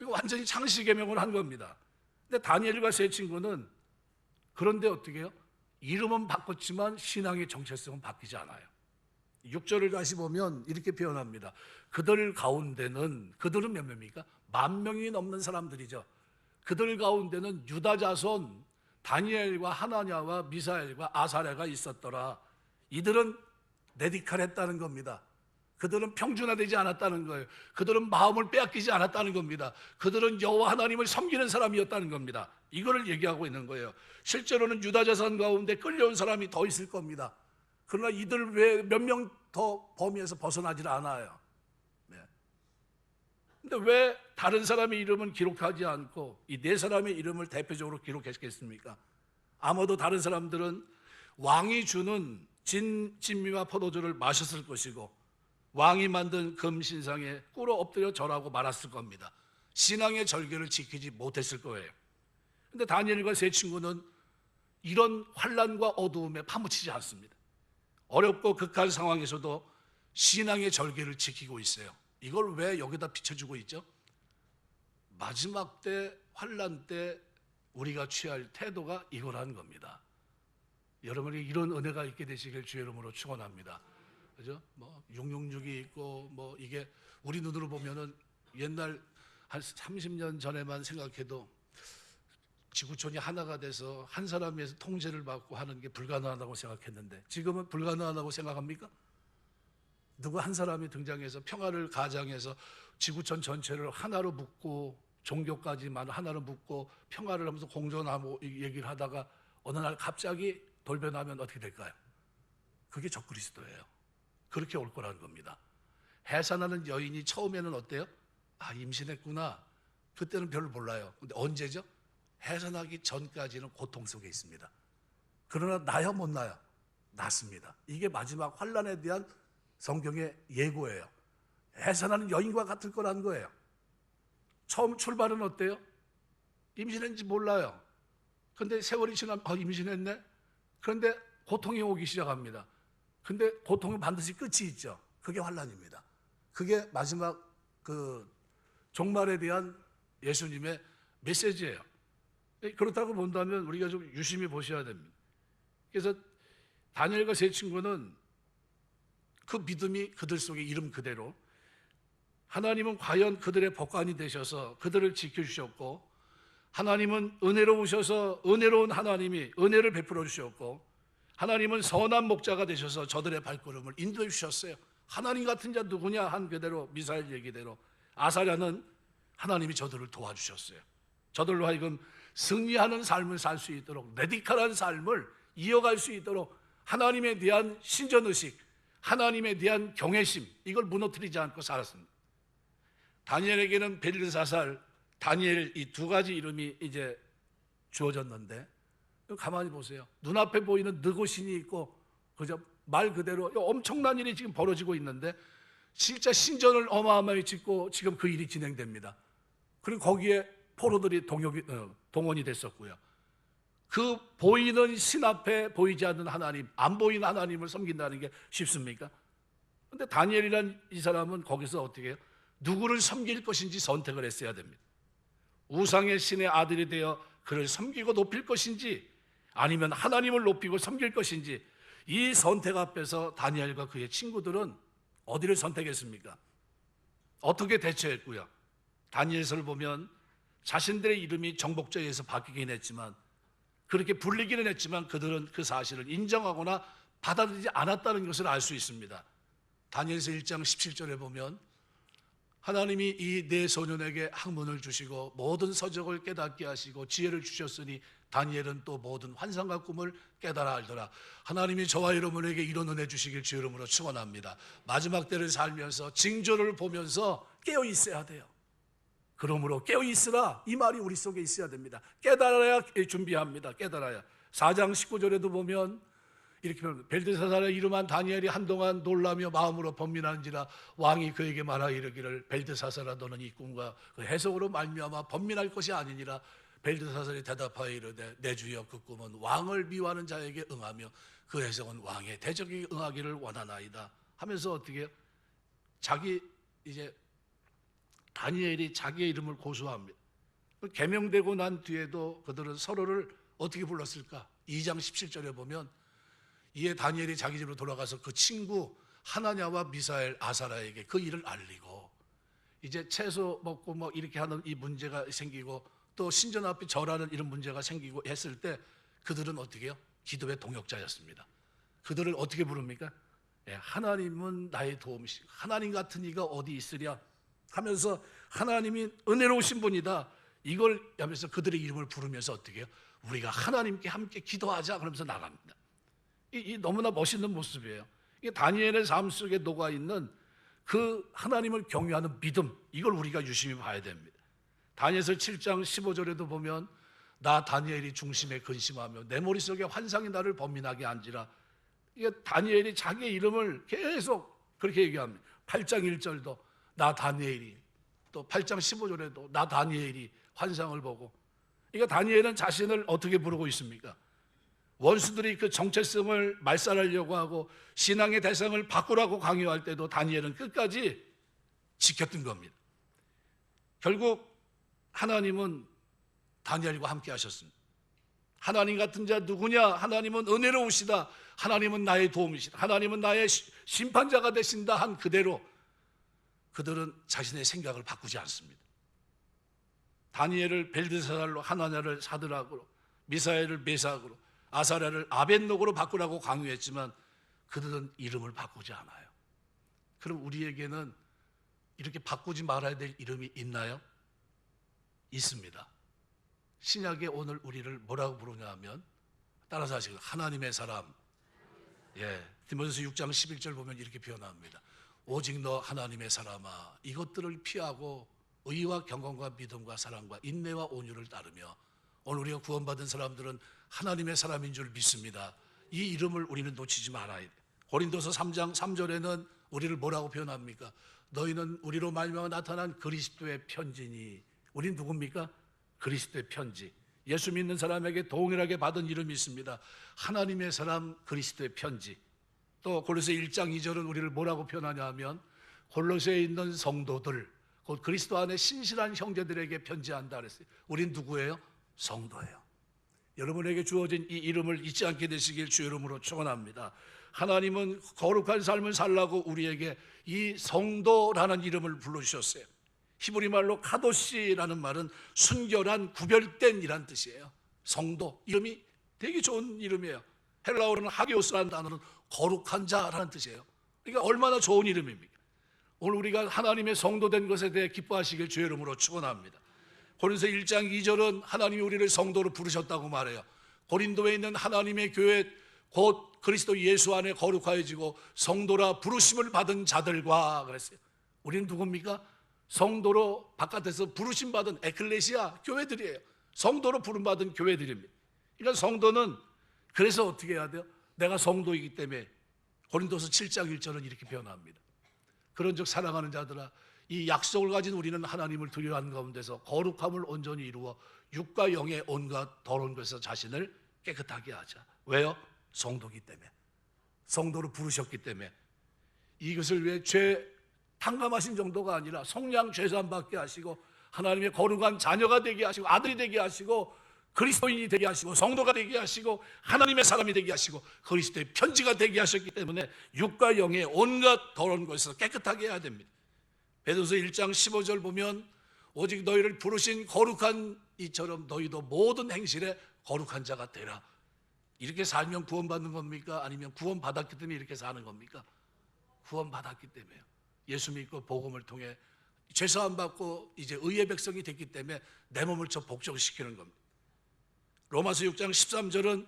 이거 완전히 창시 계명을 한 겁니다. 근데 다니엘과 세 친구는 그런데 어떻게 해요? 이름은 바꿨지만 신앙의 정체성은 바뀌지 않아요. 6절을 다시 보면 이렇게 표현합니다. 그들 가운데는, 그들은 몇 명입니까? 10,000명이 넘는 사람들이죠. 그들 가운데는 유다 자손 다니엘과 하나냐와 미사엘과 아사랴가 있었더라. 이들은 레디칼했다는 겁니다. 그들은 평준화되지 않았다는 거예요. 그들은 마음을 빼앗기지 않았다는 겁니다. 그들은 여호와 하나님을 섬기는 사람이었다는 겁니다. 이거를 얘기하고 있는 거예요. 실제로는 유다 자손 가운데 끌려온 사람이 더 있을 겁니다. 그러나 이들 왜 몇 명 더 범위에서 벗어나질 않아요. 근데 왜 다른 사람의 이름은 기록하지 않고 이 네 사람의 이름을 대표적으로 기록했겠습니까? 아마도 다른 사람들은 왕이 주는 진미와 포도주를 마셨을 것이고 왕이 만든 금신상에 꿇어 엎드려 절하고 말았을 겁니다. 신앙의 절개를 지키지 못했을 거예요. 근데 다니엘과 세 친구는 이런 환난과 어두움에 파묻히지 않습니다. 어렵고 극한 상황에서도 신앙의 절개를 지키고 있어요. 이걸 왜 여기다 비춰주고 있죠? 마지막 때, 환난 때 우리가 취할 태도가 이거라는 겁니다. 여러분이 이런 은혜가 있게 되시길 주의 이름으로 축원합니다. 그죠? 뭐 666이 있고 뭐 이게 우리 눈으로 보면은 옛날 한 30년 전에만 생각해도 지구촌이 하나가 돼서 한 사람에서 통제를 받고 하는 게 불가능하다고 생각했는데 지금은 불가능하다고 생각합니까? 누구 한 사람이 등장해서 평화를 가장해서 지구촌 전체를 하나로 묶고 종교까지만 하나로 묶고 평화를 하면서 공존하고 얘기를 하다가 어느 날 갑자기 돌변하면 어떻게 될까요? 그게 적그리스도예요. 그렇게 올 거라는 겁니다. 해산하는 여인이 처음에는 어때요? 아, 임신했구나. 그때는 별로 몰라요. 근데 언제죠? 해산하기 전까지는 고통 속에 있습니다. 그러나 나야 못 나요? 낫습니다. 이게 마지막 환난에 대한 성경의 예고예요. 해산하는 여인과 같을 거라는 거예요. 처음 출발은 어때요? 임신했는지 몰라요. 근데 세월이 지나면 임신했네? 그런데 고통이 오기 시작합니다. 근데 고통은 반드시 끝이 있죠. 그게 환난입니다. 그게 마지막 그 종말에 대한 예수님의 메시지예요. 그렇다고 본다면 우리가 좀 유심히 보셔야 됩니다. 그래서 다니엘과 세 친구는 그 믿음이 그들 속에 이름 그대로 하나님은 과연 그들의 법관이 되셔서 그들을 지켜주셨고 하나님은 은혜로우셔서 은혜로운 하나님이 은혜를 베풀어 주셨고 하나님은 선한 목자가 되셔서 저들의 발걸음을 인도해 주셨어요. 하나님 같은 자 누구냐 한 그대로 미사엘 얘기대로 아사랴는 하나님이 저들을 도와주셨어요. 저들로 하여금 승리하는 삶을 살 수 있도록 레디컬한 삶을 이어갈 수 있도록 하나님에 대한 신전의식, 하나님에 대한 경외심 이걸 무너뜨리지 않고 살았습니다. 다니엘에게는 벨르사살, 다니엘 이 두 가지 이름이 이제 주어졌는데 가만히 보세요. 눈앞에 보이는 느고신이 있고 그저 말 그대로 엄청난 일이 지금 벌어지고 있는데 진짜 신전을 어마어마하게 짓고 지금 그 일이 진행됩니다. 그리고 거기에 포로들이 동원이 됐었고요. 그 보이는 신 앞에 보이지 않는 하나님, 안 보이는 하나님을 섬긴다는 게 쉽습니까? 그런데 다니엘이란 이 사람은 거기서 어떻게 해요? 누구를 섬길 것인지 선택을 했어야 됩니다. 우상의 신의 아들이 되어 그를 섬기고 높일 것인지 아니면 하나님을 높이고 섬길 것인지 이 선택 앞에서 다니엘과 그의 친구들은 어디를 선택했습니까? 어떻게 대처했고요? 다니엘서를 보면 자신들의 이름이 정복자에서 바뀌긴 했지만 그렇게 불리기는 했지만 그들은 그 사실을 인정하거나 받아들이지 않았다는 것을 알 수 있습니다. 다니엘서 1장 17절에 보면 하나님이 이 네 소년에게 학문을 주시고 모든 서적을 깨닫게 하시고 지혜를 주셨으니 다니엘은 또 모든 환상과 꿈을 깨달아 알더라. 하나님이 저와 여러분에게 이런 은혜 주시길 주 이름으로 축원합니다. 마지막 때를 살면서 징조를 보면서 깨어 있어야 돼요. 그러므로 깨어있으라, 이 말이 우리 속에 있어야 됩니다. 깨달아야 준비합니다. 깨달아야. 4장 19절에도 보면 이렇게 표현합니다. 벨드사살의 이름한 다니엘이 한동안 놀라며 마음으로 번민한지라 왕이 그에게 말하 이르기를 벨드사살아 너는 이 꿈과 그 해석으로 말미암아 번민할 것이 아니니라. 벨드사살이 대답하여 이르되 내 주여 그 꿈은 왕을 미워하는 자에게 응하며 그 해석은 왕의 대적에게 응하기를 원하나이다 하면서 어떻게 해요? 자기 이제 다니엘이 자기의 이름을 고수합니다. 개명되고 난 뒤에도 그들은 서로를 어떻게 불렀을까? 2장 17절에 보면 이에 다니엘이 자기 집으로 돌아가서 그 친구 하나냐와 미사엘 아사라에게 그 일을 알리고 이제 채소 먹고 뭐 이렇게 하는 이 문제가 생기고 또 신전 앞에 절하는 이런 문제가 생기고 했을 때 그들은 어떻게 해요? 기도의 동역자였습니다. 그들을 어떻게 부릅니까? 하나님은 나의 도움이시고 하나님 같은 이가 어디 있으랴 하면서 하나님이 은혜로우신 분이다 이걸 하면서 그들의 이름을 부르면서 어떻게 해요? 우리가 하나님께 함께 기도하자 그러면서 나갑니다. 이 너무나 멋있는 모습이에요. 이게 다니엘의 삶 속에 녹아있는 그 하나님을 경외하는 믿음, 이걸 우리가 유심히 봐야 됩니다. 다니엘서 7장 15절에도 보면 나 다니엘이 중심에 근심하며 내 머릿속에 환상이 나를 범민하게 한지라. 이게 다니엘이 자기의 이름을 계속 그렇게 얘기합니다. 8장 1절도 나 다니엘이, 또 8장 15절에도 나 다니엘이 환상을 보고. 이게 다니엘은 자신을 어떻게 부르고 있습니까? 원수들이 그 정체성을 말살하려고 하고 신앙의 대상을 바꾸라고 강요할 때도 다니엘은 끝까지 지켰던 겁니다. 결국 하나님은 다니엘과 함께 하셨습니다. 하나님 같은 자 누구냐? 하나님은 은혜로우시다. 하나님은 나의 도움이시다. 하나님은 나의 심판자가 되신다 한 그대로 그들은 자신의 생각을 바꾸지 않습니다. 다니엘을 벨드사살로, 하나냐를 사드락으로, 미사엘을 메삭으로, 아사랴를 아벳노고로 바꾸라고 강요했지만 그들은 이름을 바꾸지 않아요. 그럼 우리에게는 이렇게 바꾸지 말아야 될 이름이 있나요? 있습니다. 신약에 오늘 우리를 뭐라고 부르냐 하면 따라서 하시고 하나님의 사람. 디모데서 6장 11절 보면 이렇게 표현합니다. 오직 너 하나님의 사람아 이것들을 피하고 의와 경건과 믿음과 사랑과 인내와 온유를 따르며. 오늘 우리가 구원받은 사람들은 하나님의 사람인 줄 믿습니다. 이 이름을 우리는 놓치지 말아야 돼. 고린도서 3장 3절에는 우리를 뭐라고 표현합니까? 너희는 우리로 말미암아 나타난 그리스도의 편지니. 우린 누굽니까? 그리스도의 편지. 예수 믿는 사람에게 동일하게 받은 이름이 있습니다. 하나님의 사람 그리스도의 편지. 또 골로새 1장 2절은 우리를 뭐라고 표현하냐 하면 골로새에 있는 성도들, 곧 그리스도 안에 신실한 형제들에게 편지한다 그랬어요. 우린 누구예요? 성도예요. 여러분에게 주어진 이 이름을 잊지 않게 되시길 주의 이름으로 축원합니다. 하나님은 거룩한 삶을 살라고 우리에게 이 성도라는 이름을 불러주셨어요. 히브리 말로 카도시라는 말은 순결한, 구별된 이란 뜻이에요. 성도, 이름이 되게 좋은 이름이에요. 헬라어로는 하기오스라는 단어는 거룩한 자라는 뜻이에요. 그러니까 얼마나 좋은 이름입니까? 오늘 우리가 하나님의 성도된 것에 대해 기뻐하시길 주의 이름으로 축원합니다. 고린도서 1장 2절은 하나님이 우리를 성도로 부르셨다고 말해요. 고린도에 있는 하나님의 교회 곧 그리스도 예수 안에 거룩하여지고 성도라 부르심을 받은 자들과 그랬어요. 우리는 누굽니까? 성도로 바깥에서 부르심 받은 에클레시아 교회들이에요. 성도로 부름받은 교회들입니다. 그러니까 성도는 그래서 어떻게 해야 돼요? 내가 성도이기 때문에 고린도서 7장 1절은 이렇게 표현합니다. 그런즉 사랑하는 자들아 이 약속을 가진 우리는 하나님을 두려워하는 가운데서 거룩함을 온전히 이루어 육과 영의 온갖 더러운 것에서 자신을 깨끗하게 하자. 왜요? 성도기 때문에. 성도로 부르셨기 때문에. 이것을 위해 죄 탕감하신 정도가 아니라 속량 죄사함 받게 하시고 하나님의 거룩한 자녀가 되게 하시고 아들이 되게 하시고 그리스도인이 되게 하시고 성도가 되게 하시고 하나님의 사람이 되게 하시고 그리스도의 편지가 되게 하셨기 때문에 육과 영의 온갖 더러운 것에서 깨끗하게 해야 됩니다. 베드로서 1장 15절 보면 오직 너희를 부르신 거룩한 이처럼 너희도 모든 행실에 거룩한 자가 되라. 이렇게 살면 구원받는 겁니까? 아니면 구원받았기 때문에 이렇게 사는 겁니까? 구원받았기 때문에요. 예수 믿고 복음을 통해 죄사함 받고 이제 의의 백성이 됐기 때문에 내 몸을 저 복종시키는 겁니다. 로마서 6장 13절은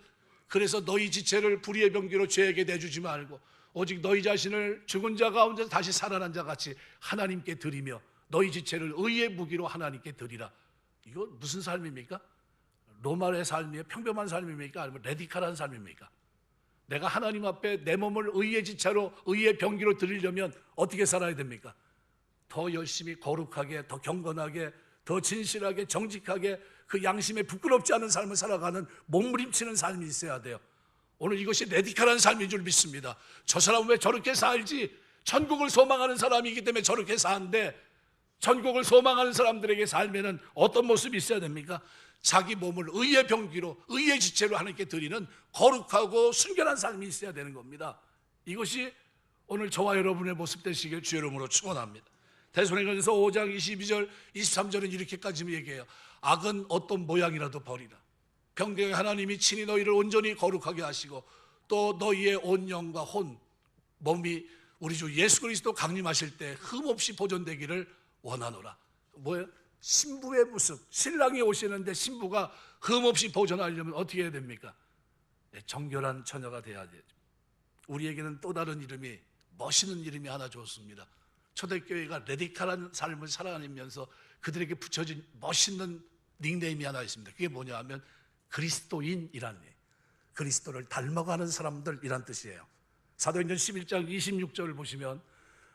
그래서 너희 지체를 불의의 병기로 죄에게 내주지 말고 오직 너희 자신을 죽은 자 가운데서 다시 살아난 자 같이 하나님께 드리며 너희 지체를 의의 무기로 하나님께 드리라. 이거 무슨 삶입니까? 노말의 삶이에요? 평범한 삶입니까? 아니면 레디칼한 삶입니까? 내가 하나님 앞에 내 몸을 의의 지체로 의의 병기로 드리려면 어떻게 살아야 됩니까? 더 열심히 거룩하게, 더 경건하게, 더 진실하게, 정직하게 그 양심에 부끄럽지 않은 삶을 살아가는 몸부림치는 삶이 있어야 돼요. 오늘 이것이 레디칼한 삶인 줄 믿습니다. 저 사람은 왜 저렇게 살지? 천국을 소망하는 사람이기 때문에 저렇게 사는데, 천국을 소망하는 사람들에게 삶에는 어떤 모습이 있어야 됩니까? 자기 몸을 의의 병기로, 의의 지체로 하나님께 드리는 거룩하고 순결한 삶이 있어야 되는 겁니다. 이것이 오늘 저와 여러분의 모습 되시길 주의 이름으로 축원합니다. 데살로니가전서 5장 22절 23절은 이렇게까지 얘기해요. 악은 어떤 모양이라도 버리라. 평경에 하나님이 친히 너희를 온전히 거룩하게 하시고 또 너희의 온 영과 혼, 몸이 우리 주 예수 그리스도 강림하실 때 흠없이 보존되기를 원하노라. 뭐예요? 신부의 모습, 신랑이 오시는데 신부가 흠없이 보존하려면 어떻게 해야 됩니까? 정결한 처녀가 돼야 되죠. 우리에게는 또 다른 이름이, 멋있는 이름이 하나 좋습니다. 초대교회가 레디칼한 삶을 살아내면서 그들에게 붙여진 멋있는 닉네임이 하나 있습니다. 그게 뭐냐 하면 그리스도인이라는 얘기예요. 그리스도를 닮아가는 사람들이란 뜻이에요. 사도행전 11장 26절을 보시면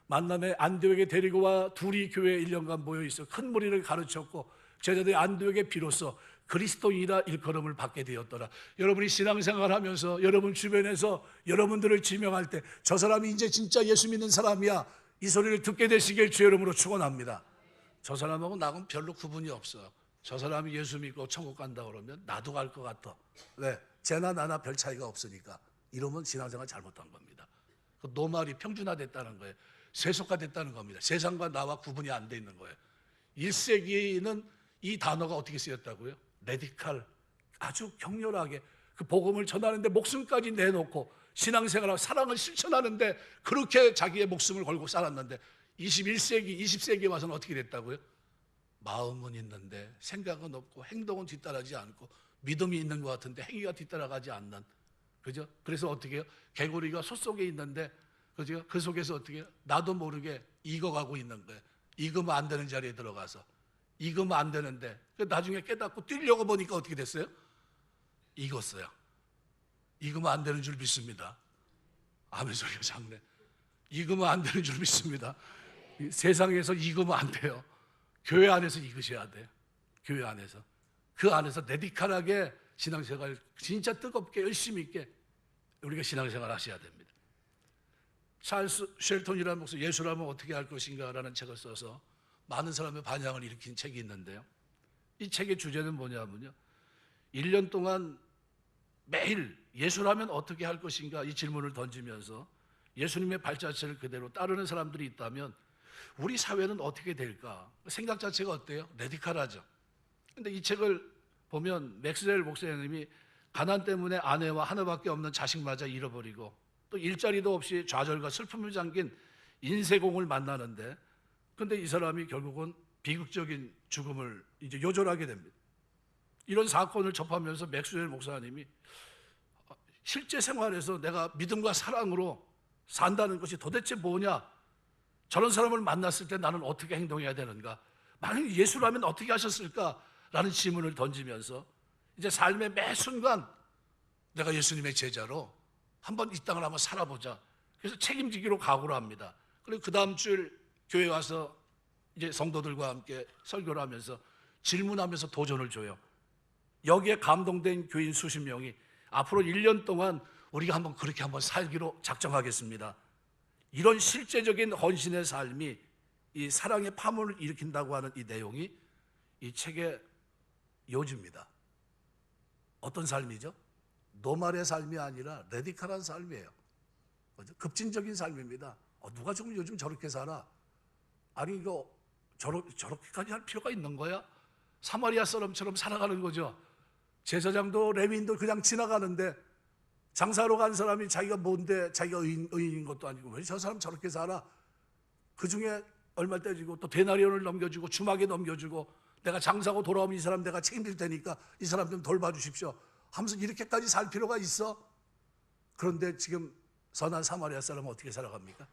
만남에 안디옥에 데리고 와 둘이 교회에 1년간 모여있어 큰 무리를 가르쳤고 제자들이 안디옥에 비로소 그리스도인이라 일컬음을 받게 되었더라. 여러분이 신앙생활 하면서 여러분 주변에서 여러분들을 지명할 때 저 사람이 이제 진짜 예수 믿는 사람이야, 이 소리를 듣게 되시길 주의 이름으로 축원합니다. 저 사람하고 나하고는 별로 구분이 없어요. 저 사람이 예수 믿고 천국 간다 그러면 나도 갈 것 같아. 왜? 쟤나 나나 별 차이가 없으니까. 이러면 신앙생활 잘못한 겁니다. 그 노말이 평준화됐다는 거예요. 세속화됐다는 겁니다. 세상과 나와 구분이 안 돼 있는 거예요. 1세기에는 이 단어가 어떻게 쓰였다고요? 레디칼, 아주 격렬하게 그 복음을 전하는데 목숨까지 내놓고 신앙생활하고 사랑을 실천하는데 그렇게 자기의 목숨을 걸고 살았는데 21세기, 20세기에 와서는 어떻게 됐다고요? 마음은 있는데 생각은 없고 행동은 뒤따르지 않고 믿음이 있는 것 같은데 행위가 뒤따라가지 않는, 그죠? 그래서 어떻게 해요? 개구리가 솥 속에 있는데, 그죠? 그 속에서 어떻게 해요? 나도 모르게 익어가고 있는 거예요. 익으면 안 되는 자리에 들어가서 익으면 안 되는데 나중에 깨닫고 뛰려고 보니까 어떻게 됐어요? 익었어요. 익으면 안 되는 줄 믿습니다. 아멘 소리가 작네. 익으면 안 되는 줄 믿습니다. 세상에서 익으면 안 돼요. 교회 안에서 익으셔야 돼요. 교회 안에서. 그 안에서 레디칼하게 신앙생활 진짜 뜨겁게 열심히 있게 우리가 신앙생활 하셔야 됩니다. 찰스 쉘턴이라는 목사, 예수라면 어떻게 할 것인가 라는 책을 써서 많은 사람의 반향을 일으킨 책이 있는데요, 이 책의 주제는 뭐냐면요, 1년 동안 매일 예수라면 어떻게 할 것인가 이 질문을 던지면서 예수님의 발자취를 그대로 따르는 사람들이 있다면 우리 사회는 어떻게 될까? 생각 자체가 어때요? 레디칼하죠. 근데 이 책을 보면 맥스웰 목사님이 가난 때문에 아내와 하나밖에 없는 자식마저 잃어버리고 또 일자리도 없이 좌절과 슬픔을 잠긴 인쇄공을 만나는데, 근데 이 사람이 결국은 비극적인 죽음을 이제 요절하게 됩니다. 이런 사건을 접하면서 맥스웰 목사님이 실제 생활에서 내가 믿음과 사랑으로 산다는 것이 도대체 뭐냐? 저런 사람을 만났을 때 나는 어떻게 행동해야 되는가? 만약 예수라면 어떻게 하셨을까? 라는 질문을 던지면서 이제 삶의 매 순간 내가 예수님의 제자로 한번 이 땅을 한번 살아보자. 그래서 책임지기로 각오를 합니다. 그리고 그 다음 주일 교회 와서 이제 성도들과 함께 설교를 하면서 질문하면서 도전을 줘요. 여기에 감동된 교인 수십 명이 앞으로 1년 동안 우리가 한번 그렇게 한번 살기로 작정하겠습니다. 이런 실제적인 헌신의 삶이 이 사랑의 파문을 일으킨다고 하는 이 내용이 이 책의 요지입니다. 어떤 삶이죠? 노말의 삶이 아니라 레디칼한 삶이에요. 급진적인 삶입니다. 누가 지금 요즘 저렇게 살아? 아니 이거 저렇게까지 할 필요가 있는 거야? 사마리아 사람처럼 살아가는 거죠. 제사장도 레위인도 그냥 지나가는데 장사로 간 사람이 자기가 뭔데 자기가 의인인 것도 아니고 왜 저 사람 저렇게 살아? 그 중에 얼마 떼주고 또 데나리온을 넘겨주고 주막에 넘겨주고 내가 장사하고 돌아오면 이 사람 내가 책임질 테니까 이 사람 좀 돌봐주십시오 하면서 이렇게까지 살 필요가 있어? 그런데 지금 선한 사마리아 사람은 어떻게 살아갑니까?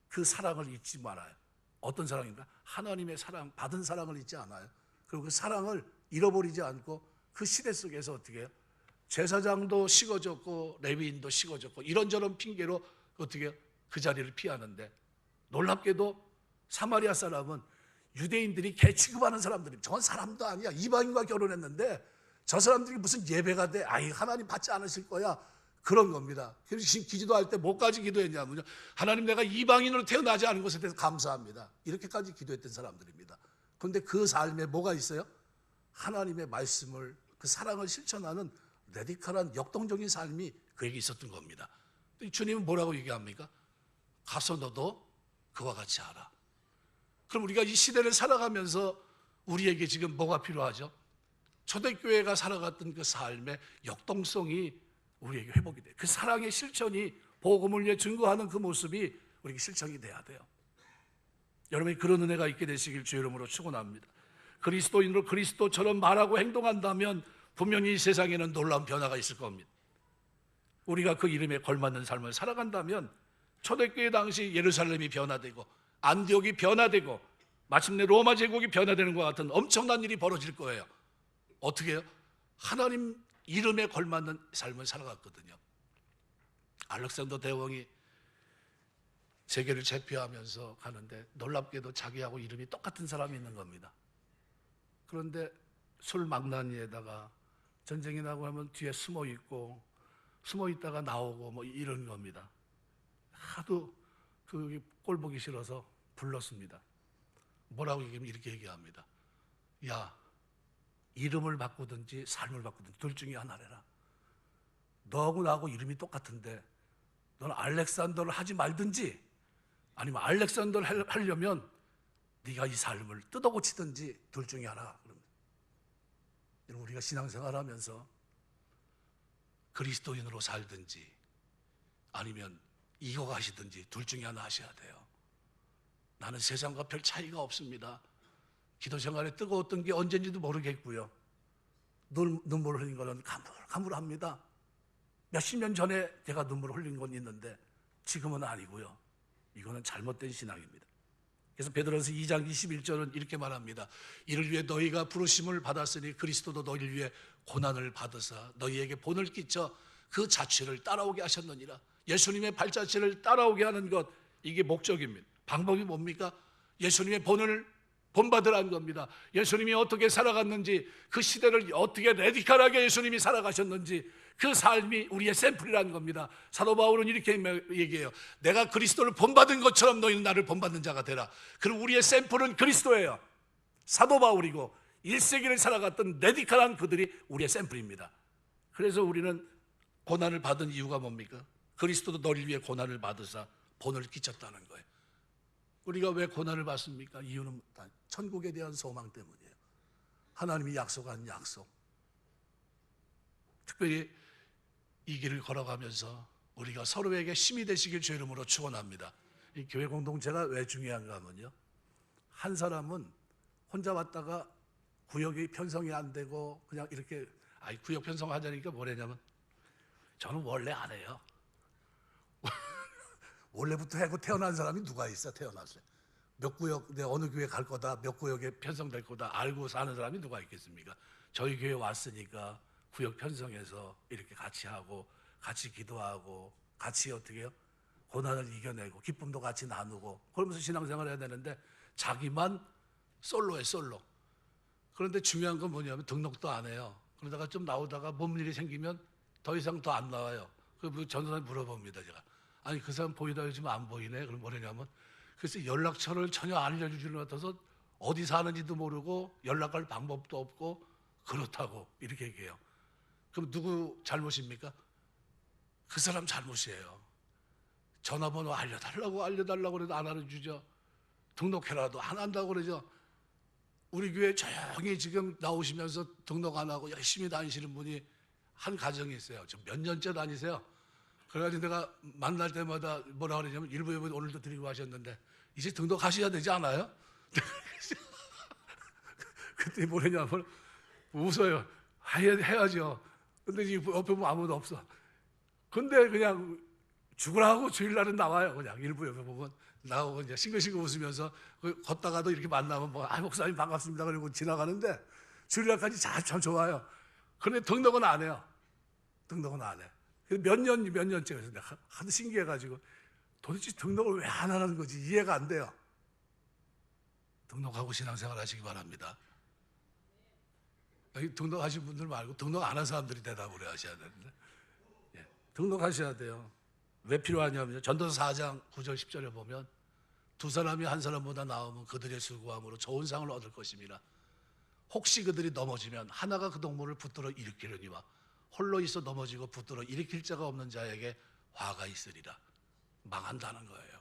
그 사랑을 잊지 말아요. 어떤 사랑인가? 하나님의 사랑, 받은 사랑을 잊지 않아요. 그리고 그 사랑을 잃어버리지 않고 그 시대 속에서 어떻게 해요? 제사장도 식어졌고 레위인도 식어졌고 이런저런 핑계로 어떻게 해요? 그 자리를 피하는데, 놀랍게도 사마리아 사람은 유대인들이 개 취급하는 사람들이, 저건 사람도 아니야, 이방인과 결혼했는데 저 사람들이 무슨 예배가 돼, 아이 하나님 받지 않으실 거야, 그런 겁니다. 그래서 기도할 때 뭐까지 기도했냐면요, 하나님 내가 이방인으로 태어나지 않은 것에 대해서 감사합니다, 이렇게까지 기도했던 사람들입니다. 그런데 그 삶에 뭐가 있어요? 하나님의 말씀을, 그 사랑을 실천하는 레디컬한 역동적인 삶이 그에게 있었던 겁니다. 주님은 뭐라고 얘기합니까? 가서 너도 그와 같이 하라. 그럼 우리가 이 시대를 살아가면서 우리에게 지금 뭐가 필요하죠? 초대교회가 살아갔던 그 삶의 역동성이 우리에게 회복이 돼요. 그 사랑의 실천이 복음을 위해 증거하는 그 모습이 우리에게 실천이 돼야 돼요. 여러분이 그런 은혜가 있게 되시길 주의 이름으로 축원합니다. 그리스도인으로 그리스도처럼 말하고 행동한다면 분명히 이 세상에는 놀라운 변화가 있을 겁니다. 우리가 그 이름에 걸맞는 삶을 살아간다면 초대교회 당시 예루살렘이 변화되고 안디옥이 변화되고 마침내 로마 제국이 변화되는 것 같은 엄청난 일이 벌어질 거예요. 어떻게 해요? 하나님 이름에 걸맞는 삶을 살아갔거든요. 알렉산더 대왕이 세계를 제패하면서 가는데 놀랍게도 자기하고 이름이 똑같은 사람이 있는 겁니다. 그런데 술 망나니에다가 전쟁이 나고 하면 뒤에 숨어 있다가 나오고 뭐 이런 겁니다. 하도 그 꼴 보기 싫어서 불렀습니다. 뭐라고 얘기하면 이렇게 얘기합니다. 야, 이름을 바꾸든지 삶을 바꾸든지 둘 중에 하나래라. 너하고 나하고 이름이 똑같은데 너는 알렉산더를 하지 말든지, 아니면 알렉산더를 하려면 네가 이 삶을 뜯어 고치든지 둘 중에 하나. 여러분, 우리가 신앙생활하면서 그리스도인으로 살든지 아니면 이어가시든지 둘 중에 하나 하셔야 돼요. 나는 세상과 별 차이가 없습니다. 기도 생활에 뜨거웠던 게 언젠지도 모르겠고요. 눈물 흘린 거는 가물가물합니다. 몇십 년 전에 제가 눈물 흘린 건 있는데 지금은 아니고요. 이거는 잘못된 신앙입니다. 그래서 베드로서 2장 21절은 이렇게 말합니다. 이를 위해 너희가 부르심을 받았으니 그리스도도 너희를 위해 고난을 받으사 너희에게 본을 끼쳐 그 자취를 따라오게 하셨느니라. 예수님의 발자취를 따라오게 하는 것, 이게 목적입니다. 방법이 뭡니까? 예수님의 본받으라는 겁니다. 예수님이 어떻게 살아갔는지, 그 시대를 어떻게 레디컬하게 예수님이 살아가셨는지, 그 삶이 우리의 샘플이라는 겁니다. 사도 바울은 이렇게 얘기해요. 내가 그리스도를 본받은 것처럼 너희는 나를 본받는 자가 되라. 그럼 우리의 샘플은 그리스도예요. 사도 바울이고 1세기를 살아갔던 레디컬한 그들이 우리의 샘플입니다. 그래서 우리는 고난을 받은 이유가 뭡니까? 그리스도도 너를 위해 고난을 받으사 본을 끼쳤다는 거예요. 우리가 왜 고난을 받습니까? 이유는 천국에 대한 소망 때문이에요. 하나님이 약속한 약속. 특별히 이 길을 걸어가면서 우리가 서로에게 힘이 되시길 주의 이름으로 축원합니다. 이 교회 공동체가 왜 중요한가 하면요, 한 사람은 혼자 왔다가 구역이 편성이 안 되고 그냥 이렇게 구역 편성하자니까 뭐냐면, 저는 원래 안 해요. 원래부터 하고 태어난 사람이 누가 있어? 태어났어요. 몇 구역, 내 어느 교회 갈 거다, 몇 구역에 편성될 거다 알고 사는 사람이 누가 있겠습니까? 저희 교회 왔으니까 구역 편성해서 이렇게 같이 하고 같이 기도하고 같이 어떻게 해요? 고난을 이겨내고 기쁨도 같이 나누고 그러면서 신앙생활을 해야 되는데 자기만 솔로에 솔로. 그런데 중요한 건 뭐냐면 등록도 안 해요. 그러다가 좀 나오다가 몸 일이 생기면 더 이상 더 안 나와요. 그 전도사님 물어봅니다. 제가 아니 그 사람 보이다 요즘 안 보이네. 그럼 뭐냐면 그래서 연락처를 전혀 안 알려주지는 것 같아서 어디 사는지도 모르고 연락할 방법도 없고 그렇다고 이렇게 얘기해요. 그럼 누구 잘못입니까? 그 사람 잘못이에요. 전화번호 알려달라고 그래도 안 알려주죠. 등록해라도 안 한다고 그러죠. 우리 교회 조용히 지금 나오시면서 등록 안 하고 열심히 다니시는 분이 한 가정이 있어요. 지금 몇 년째 다니세요. 그래가지고 내가 만날 때마다 뭐라 그러냐면 일부 예배 오늘도 드리고 하셨는데 이제 등록하셔야 되지 않아요? 그때 뭐냐면 웃어요. 해야죠. 근데 옆에 보면 아무도 없어. 근데 그냥 죽으라고 주일날은 나와요. 그냥 일부 옆에 보면 나오고 이제 싱글싱글 웃으면서 걷다가도 이렇게 만나면 뭐, 아, 목사님 반갑습니다. 그리고 지나가는데 주일날까지 참 좋아요. 그런데 등록은 안 해요. 등록은 안 해. 몇 년째 그래서 내가 하도 신기해가지고 도대체 등록을 왜 안 하는 거지 이해가 안 돼요. 등록하고 신앙생활 하시기 바랍니다. 여기 등록하신 분들 말고 등록 안 한 사람들이 대답을 하셔야 되는데, 예, 등록하셔야 돼요. 왜 필요하냐면요, 전도서 4장 9절 10절에 보면 두 사람이 한 사람보다 나으면 그들의 수고함으로 좋은 상을 얻을 것입니다. 혹시 그들이 넘어지면 하나가 그 동물을 붙들어 일으키려니와 홀로 있어 넘어지고 붙들어 일으킬 자가 없는 자에게 화가 있으리라. 망한다는 거예요.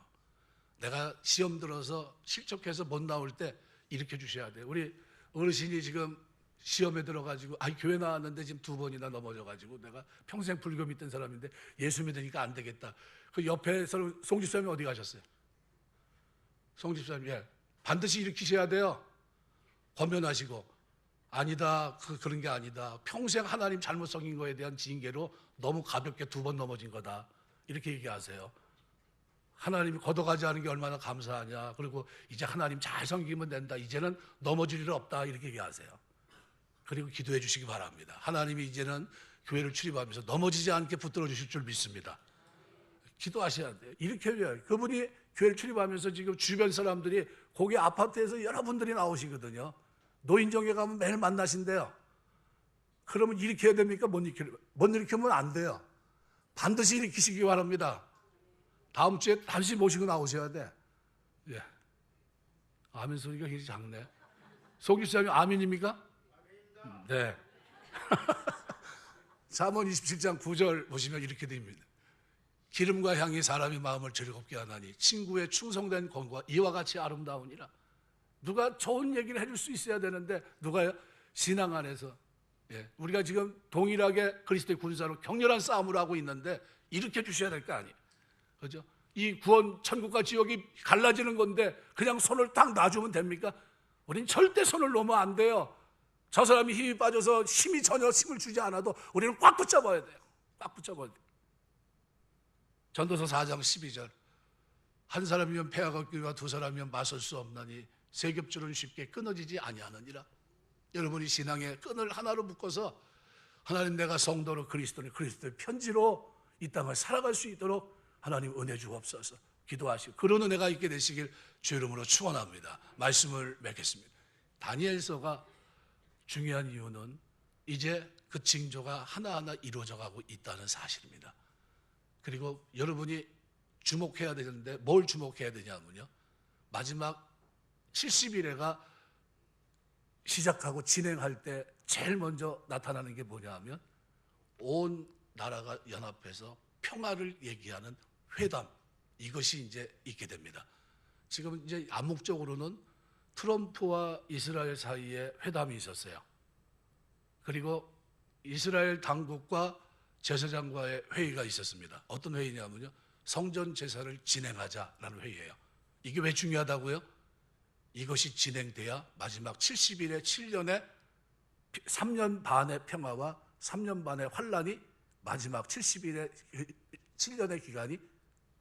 내가 시험 들어서 실족해서 못 나올 때 일으켜 주셔야 돼요. 우리 어르신이 지금 시험에 들어가지고 교회 나왔는데 지금 2번이나 넘어져가지고 내가 평생 불교 믿던 사람인데 예수 믿으니까 안 되겠다. 그 옆에서 송 집사님이 어디 가셨어요? 송 집사님, 예, 반드시 일으키셔야 돼요. 권면하시고, 아니다, 그런 게 아니다. 평생 하나님 잘못 섬긴 거에 대한 징계로 너무 가볍게 2번 넘어진 거다. 이렇게 얘기하세요. 하나님이 걷어가지 않은 게 얼마나 감사하냐. 그리고 이제 하나님 잘 섬기면 된다. 이제는 넘어질 일 없다. 이렇게 얘기하세요. 그리고 기도해 주시기 바랍니다. 하나님이 이제는 교회를 출입하면서 넘어지지 않게 붙들어 주실 줄 믿습니다. 기도하셔야 돼요. 이렇게 해요. 그분이 교회를 출입하면서 지금 주변 사람들이 거기 아파트에서 여러분들이 나오시거든요. 노인정에 가면 매일 만나신대요. 그러면 일으켜야 됩니까? 못 일으키면 안 돼요. 반드시 일으키시기 바랍니다. 다음 주에 다시 모시고 나오셔야 돼. 예. 아멘 소리가 굉장히 작네. 송기수장님 아멘입니까? 네. 잠언 27장 9절 보시면 이렇게 됩니다. 기름과 향이 사람의 마음을 즐겁게 하나니 친구의 충성된 권과 이와 같이 아름다우니라. 누가 좋은 얘기를 해줄 수 있어야 되는데 누가요? 신앙 안에서, 예, 우리가 지금 동일하게 그리스도의 군사로 격렬한 싸움을 하고 있는데 일으켜 주셔야 될 거 아니에요. 그죠? 이 구원, 천국과 지옥이 갈라지는 건데 그냥 손을 딱 놔주면 됩니까? 우린 절대 손을 놓으면 안 돼요. 저 사람이 힘이 빠져서 전혀 힘을 주지 않아도 우리는 꽉 붙잡아야 돼요. 꽉 붙잡아야 돼요. 전도서 4장 12절. 한 사람이면 패하가 없기와 두 사람이면 맞설 수 없나니 세 겹줄은 쉽게 끊어지지 아니하느니라. 여러분이 신앙의 끈을 하나로 묶어서 하나님, 내가 성도로 그리스도의 편지로 이 땅을 살아갈 수 있도록 하나님 은혜 주옵소서. 기도하시고 그런 은혜가 있게 되시길 주 이름으로 축원합니다. 말씀을 맺겠습니다. 다니엘서가 중요한 이유는 이제 그 징조가 하나하나 이루어져 가고 있다는 사실입니다. 그리고 여러분이 주목해야 되는데 뭘 주목해야 되냐면요, 마지막 70일에가 시작하고 진행할 때 제일 먼저 나타나는 게 뭐냐 하면 온 나라가 연합해서 평화를 얘기하는 회담, 이것이 이제 있게 됩니다. 지금 이제 암묵적으로는 트럼프와 이스라엘 사이에 회담이 있었어요. 그리고 이스라엘 당국과 제사장과의 회의가 있었습니다. 어떤 회의냐면요, 성전 제사를 진행하자라는 회의예요. 이게 왜 중요하다고요? 이것이 진행돼야 마지막 70일의 7년의 3년 반의 평화와 3년 반의 환란이 마지막 70일의 7년의 기간이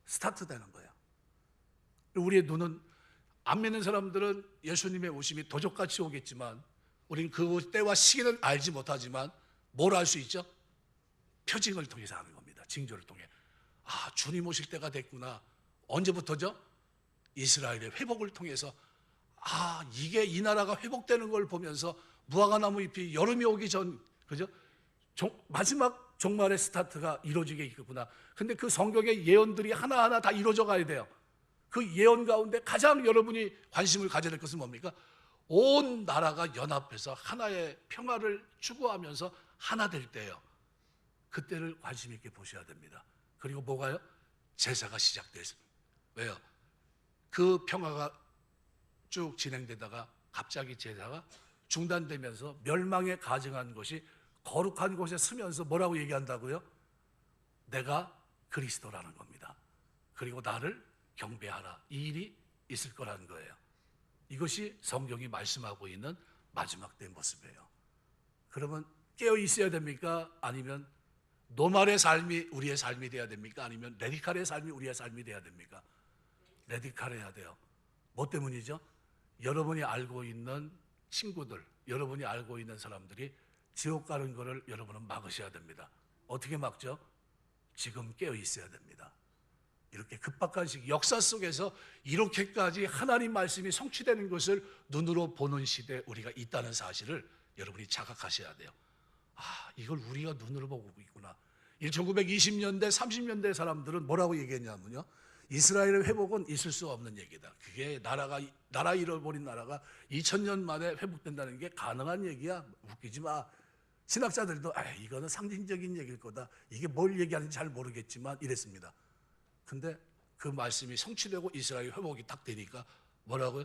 스타트되는 거예요. 우리의 눈은, 안 믿는 사람들은 예수님의 오심이 도적같이 오겠지만 우리는 그 때와 시기는 알지 못하지만 뭘 알 수 있죠? 표징을 통해서 아는 겁니다. 징조를 통해. 아, 주님 오실 때가 됐구나. 언제부터죠? 이스라엘의 회복을 통해서, 아, 이게 이 나라가 회복되는 걸 보면서 무화과나무 잎이 여름이 오기 전, 그죠? 마지막 종말의 스타트가 이루어지게 있겠구나. 근데 그 성경의 예언들이 하나하나 다 이루어져 가야 돼요. 그 예언 가운데 가장 여러분이 관심을 가져야 될 것은 뭡니까? 온 나라가 연합해서 하나의 평화를 추구하면서 하나 될 때예요. 그때를 관심 있게 보셔야 됩니다. 그리고 뭐가요? 제사가 시작됐습니다. 왜요? 그 평화가 쭉 진행되다가 갑자기 제사가 중단되면서 멸망에 가증한 것이 거룩한 곳에 서면서 뭐라고 얘기한다고요? 내가 그리스도라는 겁니다. 그리고 나를 경배하라. 이 일이 있을 거라는 거예요. 이것이 성경이 말씀하고 있는 마지막 때의 모습이에요. 그러면 깨어 있어야 됩니까? 아니면 노말의 삶이 우리의 삶이 돼야 됩니까? 아니면 레디칼의 삶이 우리의 삶이 돼야 됩니까? 레디칼해야 돼요. 뭐 때문이죠? 여러분이 알고 있는 친구들, 여러분이 알고 있는 사람들이 지옥 가는 것을 여러분은 막으셔야 됩니다. 어떻게 막죠? 지금 깨어 있어야 됩니다. 이렇게 급박한 시기, 역사 속에서 이렇게까지 하나님 말씀이 성취되는 것을 눈으로 보는 시대에 우리가 있다는 사실을 여러분이 자각하셔야 돼요. 아, 이걸 우리가 눈으로 보고 있구나. 1920년대, 30년대 사람들은 뭐라고 얘기했냐면요. 이스라엘의 회복은 있을 수 없는 얘기다. 그게 나라 잃어버린 나라가 2000년 만에 회복된다는 게 가능한 얘기야. 웃기지 마. 신학자들도 이거는 상징적인 얘기일 거다. 이게 뭘 얘기하는지 잘 모르겠지만 이랬습니다. 근데 그 말씀이 성취되고 이스라엘 회복이 딱 되니까 뭐라고요?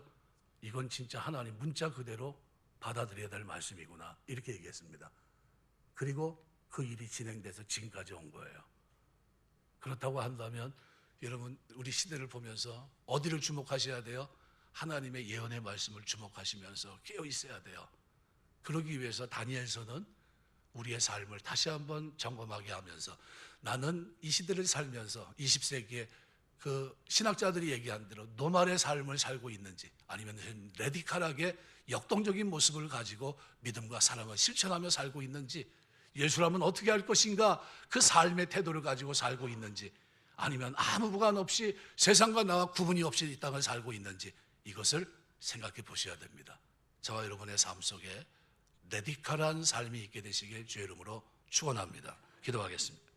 이건 진짜 하나님 문자 그대로 받아들여야 될 말씀이구나. 이렇게 얘기했습니다. 그리고 그 일이 진행돼서 지금까지 온 거예요. 그렇다고 한다면 여러분 우리 시대를 보면서 어디를 주목하셔야 돼요? 하나님의 예언의 말씀을 주목하시면서 깨어 있어야 돼요. 그러기 위해서 다니엘서는 우리의 삶을 다시 한번 점검하게 하면서 나는 이 시대를 살면서 20세기에 그 신학자들이 얘기한 대로 노말의 삶을 살고 있는지 아니면 레디칼하게 역동적인 모습을 가지고 믿음과 사랑을 실천하며 살고 있는지 예수라면 어떻게 할 것인가 그 삶의 태도를 가지고 살고 있는지 아니면 아무 부관 없이 세상과 나와 구분이 없이 이 땅을 살고 있는지 이것을 생각해 보셔야 됩니다. 저와 여러분의 삶 속에 레디칼한 삶이 있게 되시길 주의 이름으로 축원합니다. 기도하겠습니다.